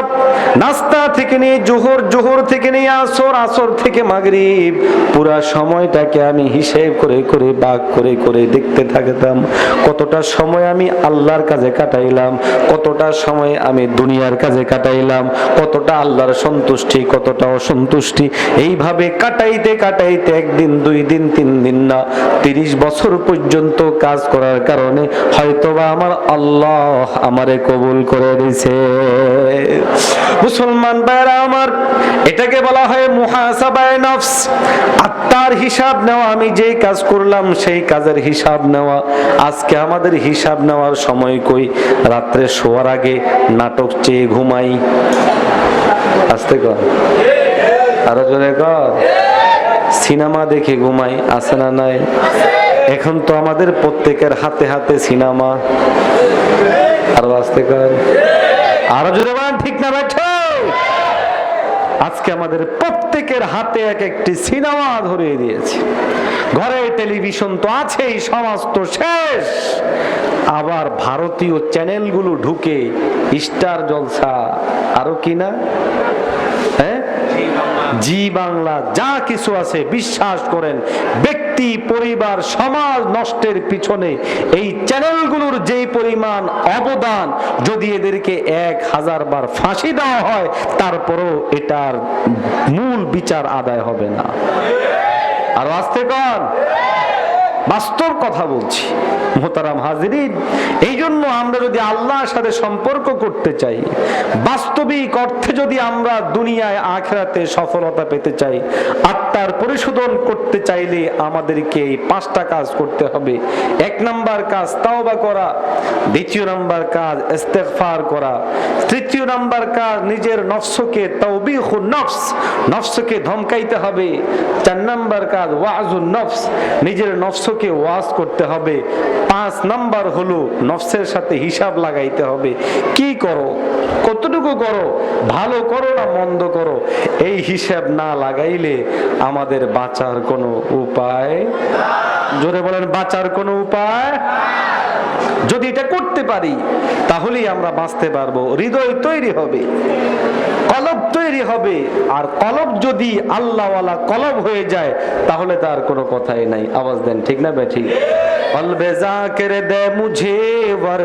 নাস্তা থেকে নিয়ে জোহর, জোহর থেকে নিয়ে আসর, আসর থেকে মাগরিব, পুরা সময়টাকে আমি হিসাব করে করে ভাগ করে করে দেখতে থাকতাম কতটা সময় আমি আল্লাহর কাজে কাটাইলাম, কতটা সময় আমি দুনিয়ার কাজে কাটাইলাম, কতটা আল্লাহর সন্তুষ্টি, কতটা অসন্তুষ্টি। এইভাবে কাটাইতে কাটাইতে 1 দিন 2 দিন 3 দিন না 30 বছর পর্যন্ত কাজ করার কারণে হয়তোবা আমার আল্লাহ আমারে কবুল করে দিয়েছে। মুসলমান ভাইরা আমার, এটাকে বলা হয় মুহাসাবায়ে নফস, আত্মার হিসাব নেওয়া। আমি যেই কাজ করলাম সেই কাজের হিসাব নেওয়া। আজকে আমাদের হিসাব নেওয়ার সময় কই? রাত্রে শোয়ার আগে নাটক চেয়ে ঘুমাই। আস্তে কর, আরো জোরে কর। সিনেমা দেখে ঘুমাই, আছে না নাই? এখন তো আমাদের প্রত্যেকের হাতে হাতে সিনেমা। আরো আস্তে কর, আরো জোরে বল, ঠিক না ভাই? আজকে আমাদের প্রত্যেকের হাতে এক একটি সিনেমা ধরিয়ে দিয়েছে। ঘরে টেলিভিশন তো আছেই, সমাজ তো শেষ, আবার ভারতীয় চ্যানেলগুলো ঢুকে স্টার জলসা, আরো কিনা, হ্যাঁ, জি বাংলা, যা কিছু আছে, বিশ্বাস করেন ব্যক্তি, পরিবার, সমাজ নষ্টের পিছনে এই চ্যানেলগুলোর যেই পরিমাণ অবদান, যদি এদেরকে 1000 বার ফাঁসি দেওয়া হয় তারপরও এটার মূল বিচার আদায় হবে না। আর আস্তে কর, বাস্তব কথা বলছি মোহতারাম হাজিরিন। এই জন্য আমরা যদি আল্লাহর সাথে সম্পর্ক করতে চাই, বাস্তবিক অর্থে যদি আমরা দুনিয়ায় আখিরাতে সফলতা পেতে চাই, আত্মার পরিশোধন করতে চাইলে আমাদেরকে এই 5টা কাজ করতে হবে। 1 নাম্বার কাজ তাওবা করা, 2 নাম্বার কাজ ইস্তেগফার করা, 3 নাম্বার কাজ নিজের নফসকে তাওবিখুন নফস, নফসকে ধমকাইতে হবে, 4 নাম্বার কাজ ওয়াজুন নফস, নিজের নফসকে ওয়াজ করতে হবে, 5 নাম্বার হলো নফসের সাথে হিসাব লাগাইতে হবে। কি করো, কতটুকু করো, ভালো করো না মন্দ করো, এই হিসাব না লাগাইলে আমাদের বাঁচার কোনো উপায়, জোরে বলেন, বাঁচার কোনো উপায়। যদি এটা করতে পারি তাহলেই আমরা বাঁচতে পারবো। হৃদয় তৈরি হবে, কলব তৈরি হবে, আর কলব যদি আল্লাহওয়ালা কলব হয়ে যায় তাহলে তার কোনো কথাই নাই। আওয়াজ দেন, ঠিক না বেঠিক? কলবে জাকির দে মুঝে ওয়ার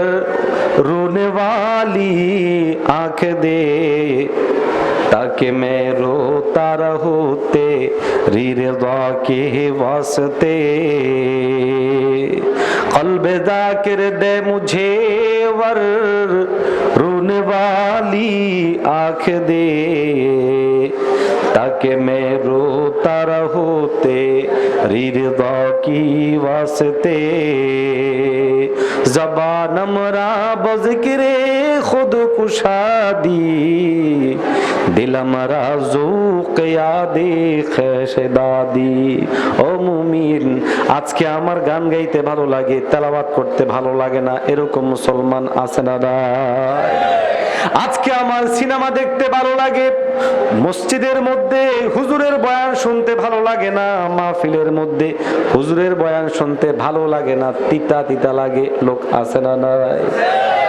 রোনে वाली आंख दे, ताकि मैं रोता रहूं तेरी रिज़ा के वास्ते। क़ल्ब ज़ाकिर दे मुझे वर रोने वाली आँख दे, ताकि मैं रोता रहूं तेरी रिज़ा की वास्ते। ज़बान हमरा बज़िक्रे खुद कुशादी, दिल हमरा ज़ौक़ यादे ख़ैश दादी। ও মুমিন, আজকে আমার গান গাইতে ভালো লাগে, তেলাওয়াত করতে ভালো লাগে না, এরকম মুসলমান আছে না? আজকে আমার সিনেমা দেখতে ভালো লাগে, মসজিদের মধ্যে হুজুরের বয়ান শুনতে ভালো লাগে না, মাহফিলের মধ্যে হুজুরের বয়ান শুনতে ভালো লাগে না, তিতা তিতা লাগে, লোক আছে না?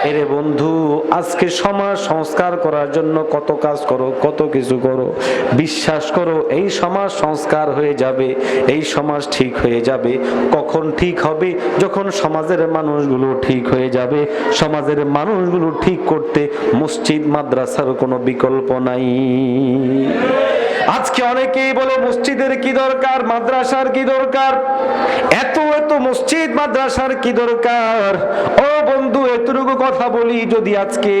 এরে বন্ধু, আজকে সমাজ সংস্কার করার জন্য কত কাজ করো, কত কিছু করো, বিশ্বাস করো এই সমাজ সংস্কার হয়ে যাবে, এই সমাজ ঠিক হয়ে যাবে। কখন ঠিক হবে? যখন সমাজের মানুষগুলো ঠিক হয়ে যাবে। সমাজের মানুষগুলো ঠিক করতে মসজিদ মাদ্রাসার কোনো বিকল্প নাই। আজকে অনেকেই বলে মসজিদের কি দরকার, মাদ্রাসার কি দরকার, এত এত মসজিদ মাদ্রাসার কি দরকার? ও বন্ধু, এতটুকু কথা বলি, যদি আজকে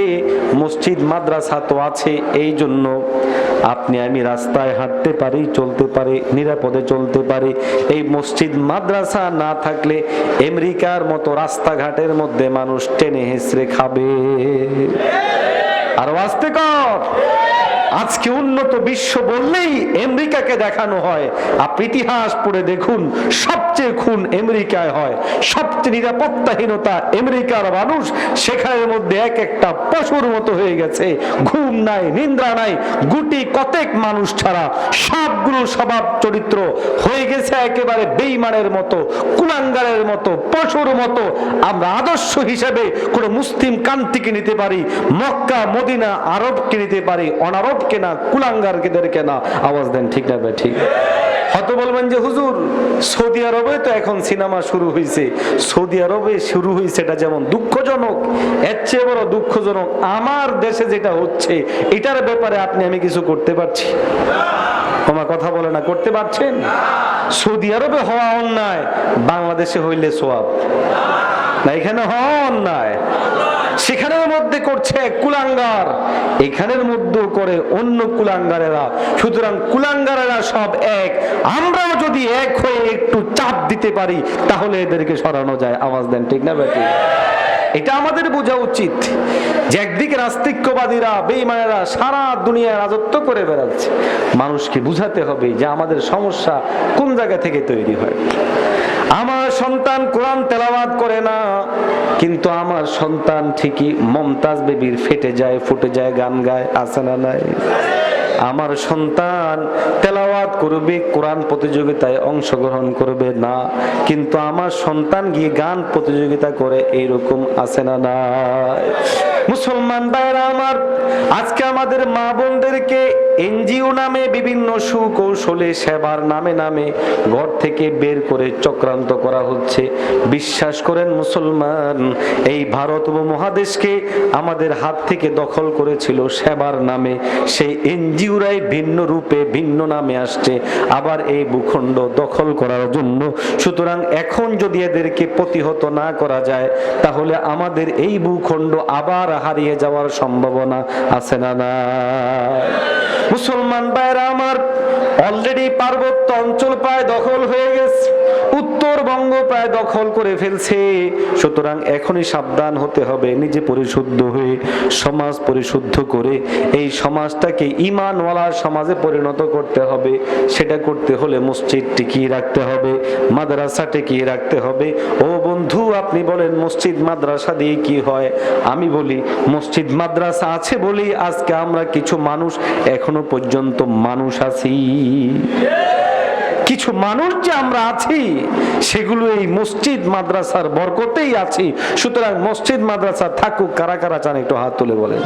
মসজিদ মাদ্রাসা তো আছে, এই জন্য আপনি আমি রাস্তায় হাঁটতে পারি, চলতে পারি, নিরাপদে চলতে পারি। এই মসজিদ মাদ্রাসা না থাকলে আমেরিকার মতো রাস্তাঘাটের মধ্যে মানুষ টেনে হেঁচড়ে খাবে। আর আস্তে কর, আজকে উন্নত বিশ্ব বললেই আমেরিকাকে দেখানো হয়। আপনি ইতিহাস পড়ে দেখুন, সবচেয়ে খুন আমেরিকায় হয়, সবচেয়ে নিরাপত্তাহীনতা আমেরিকার মানুষ, সেখানের মধ্যে এক একটা পশুর মতো হয়ে গেছে, ঘুম নাই, নিদ্রা নাই, গুটি কতেক মানুষ ছাড়া সবগুলো স্বভাব চরিত্র হয়ে গেছে একেবারে বেঈমানের মতো, কুলাঙ্গারের মতো, পশুর মতো। আমরা আদর্শ হিসেবে কোন মুসলিম কান্ট্রিকে নিতে পারি, মক্কা মদিনা আরবকে নিতে পারি, অনারব কেনা, কুলাঙ্গারদের কেনা। আওয়াজ দেন ঠিক না? ঠিক। হয়তো বলবেন যে হুজুর, সৌদি আরবে তো এখন সিনেমা শুরু হয়েছে, সৌদি আরবে শুরু হয়েছে, এটা যেমন দুঃখজনক, এর চেয়ে বড় দুঃখজনক আমার দেশে যেটা হচ্ছে, এটার ব্যাপারে আপনি আমি কিছু করতে পারছি? তোমার কথা বলে না, করতে পারছেন? সৌদি আরবে হওয়া অন্যায়, বাংলাদেশে হইলে সোয়াব না, এখানে হওয়া অন্যায়, সেখানের মধ্যে করছে কুলাঙ্গার, এখানের মধ্যেও করে অন্য কুলাঙ্গারেরা। সুতরাং কুলাঙ্গারেরা সব এক, আমরাও যদি এক হয়ে একটু চাপ দিতে পারি তাহলে এদেরকে সরানো যায়। আওয়াজ দেন ঠিক না বেটি? এটা আমাদের বোঝা উচিত যে একদিকে নাস্তিক্যবাদীরা, বেঈমানেরা সারা দুনিয়ায় রাজত্ব করে বেড়াচ্ছে, মানুষকে বুঝাতে হবে যে আমাদের সমস্যা কোন জায়গা থেকে তৈরি হয়। আমার সন্তান কোরআন তেলাওয়াত করে না, কিন্তু আমার সন্তান ঠিকই মমতাজ বেবির ফেটে যায়, ফুটে যায়, গান গায়, আছে না নাই? আমার সন্তান তেলাওয়াত করবে, কোরআন প্রতিযোগিতায় অংশগ্রহণ করবে না, কিন্তু আমার সন্তান গিয়ে গান প্রতিযোগিতা করে, এইরকম আছে না নাই? মুসলমান ভাইরা আমার, আজকে আমাদের মা বোনদেরকে এনজিও নামে বিভিন্ন সুকৌশলে সেবার নামে নামে ঘর থেকে বের করে চক্রান্ত করা হচ্ছে। বিশ্বাস করেন মুসলমান, এই ভারত উপমহাদেশকে আমাদের হাত থেকে দখল করেছিল সেবার নামে, সেই এনজিওরাই ভিন্ন রূপে ভিন্ন নামে আসছে আবার এই ভূখণ্ড দখল করার জন্য। সুতরাং এখন যদি এদেরকে প্রতিহত না করা যায় তাহলে আমাদের এই ভূখণ্ড আবার হারিয়ে যাওয়ার সম্ভাবনা আছে না? না মুসলমান ভাইরা আমার, অলরেডি পার্বত্য অঞ্চল প্রায় দখল হয়ে গেছে, উত্তরবঙ্গ প্রায় দখল করে ফেলছে। সুতরাং এখনই সাবধান হতে হবে, নিজে পরিশুদ্ধ হয়ে সমাজ পরিশুদ্ধ করে এই সমাজটাকে ঈমানওয়ালা সমাজে পরিণত করতে হবে। সেটা করতে হলে মসজিদ টিকিয়ে রাখতে হবে, মাদ্রাসা টিকিয়ে রাখতে হবে। ও বন্ধু, আপনি বলেন মসজিদ মাদ্রাসা দিয়ে কি হয়? আমি বলি মসজিদ মাদ্রাসা আছে বলেই আজকে আমরা কিছু মানুষ এখনো পর্যন্ত মানুষ আছি। কিছু মানুষ যে আমরা আছি সেগুলো এই মসজিদ মাদ্রাসার বরকতেই আছি। সুতরাং মসজিদ মাদ্রাসা থাকুক। কারা কারা চান একটু হাত তুলে বলেন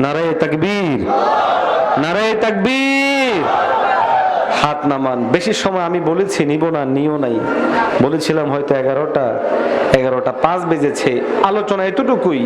নারায়ে তাকবীর, নারায়ে তাকবীর। হাত নামান। বেশি সময় আমি বলেছি নিব না, নিও নাই, বলেছিলাম হয়তো 11টা 5 বেজেছে। আলোচনা এতটুকুই।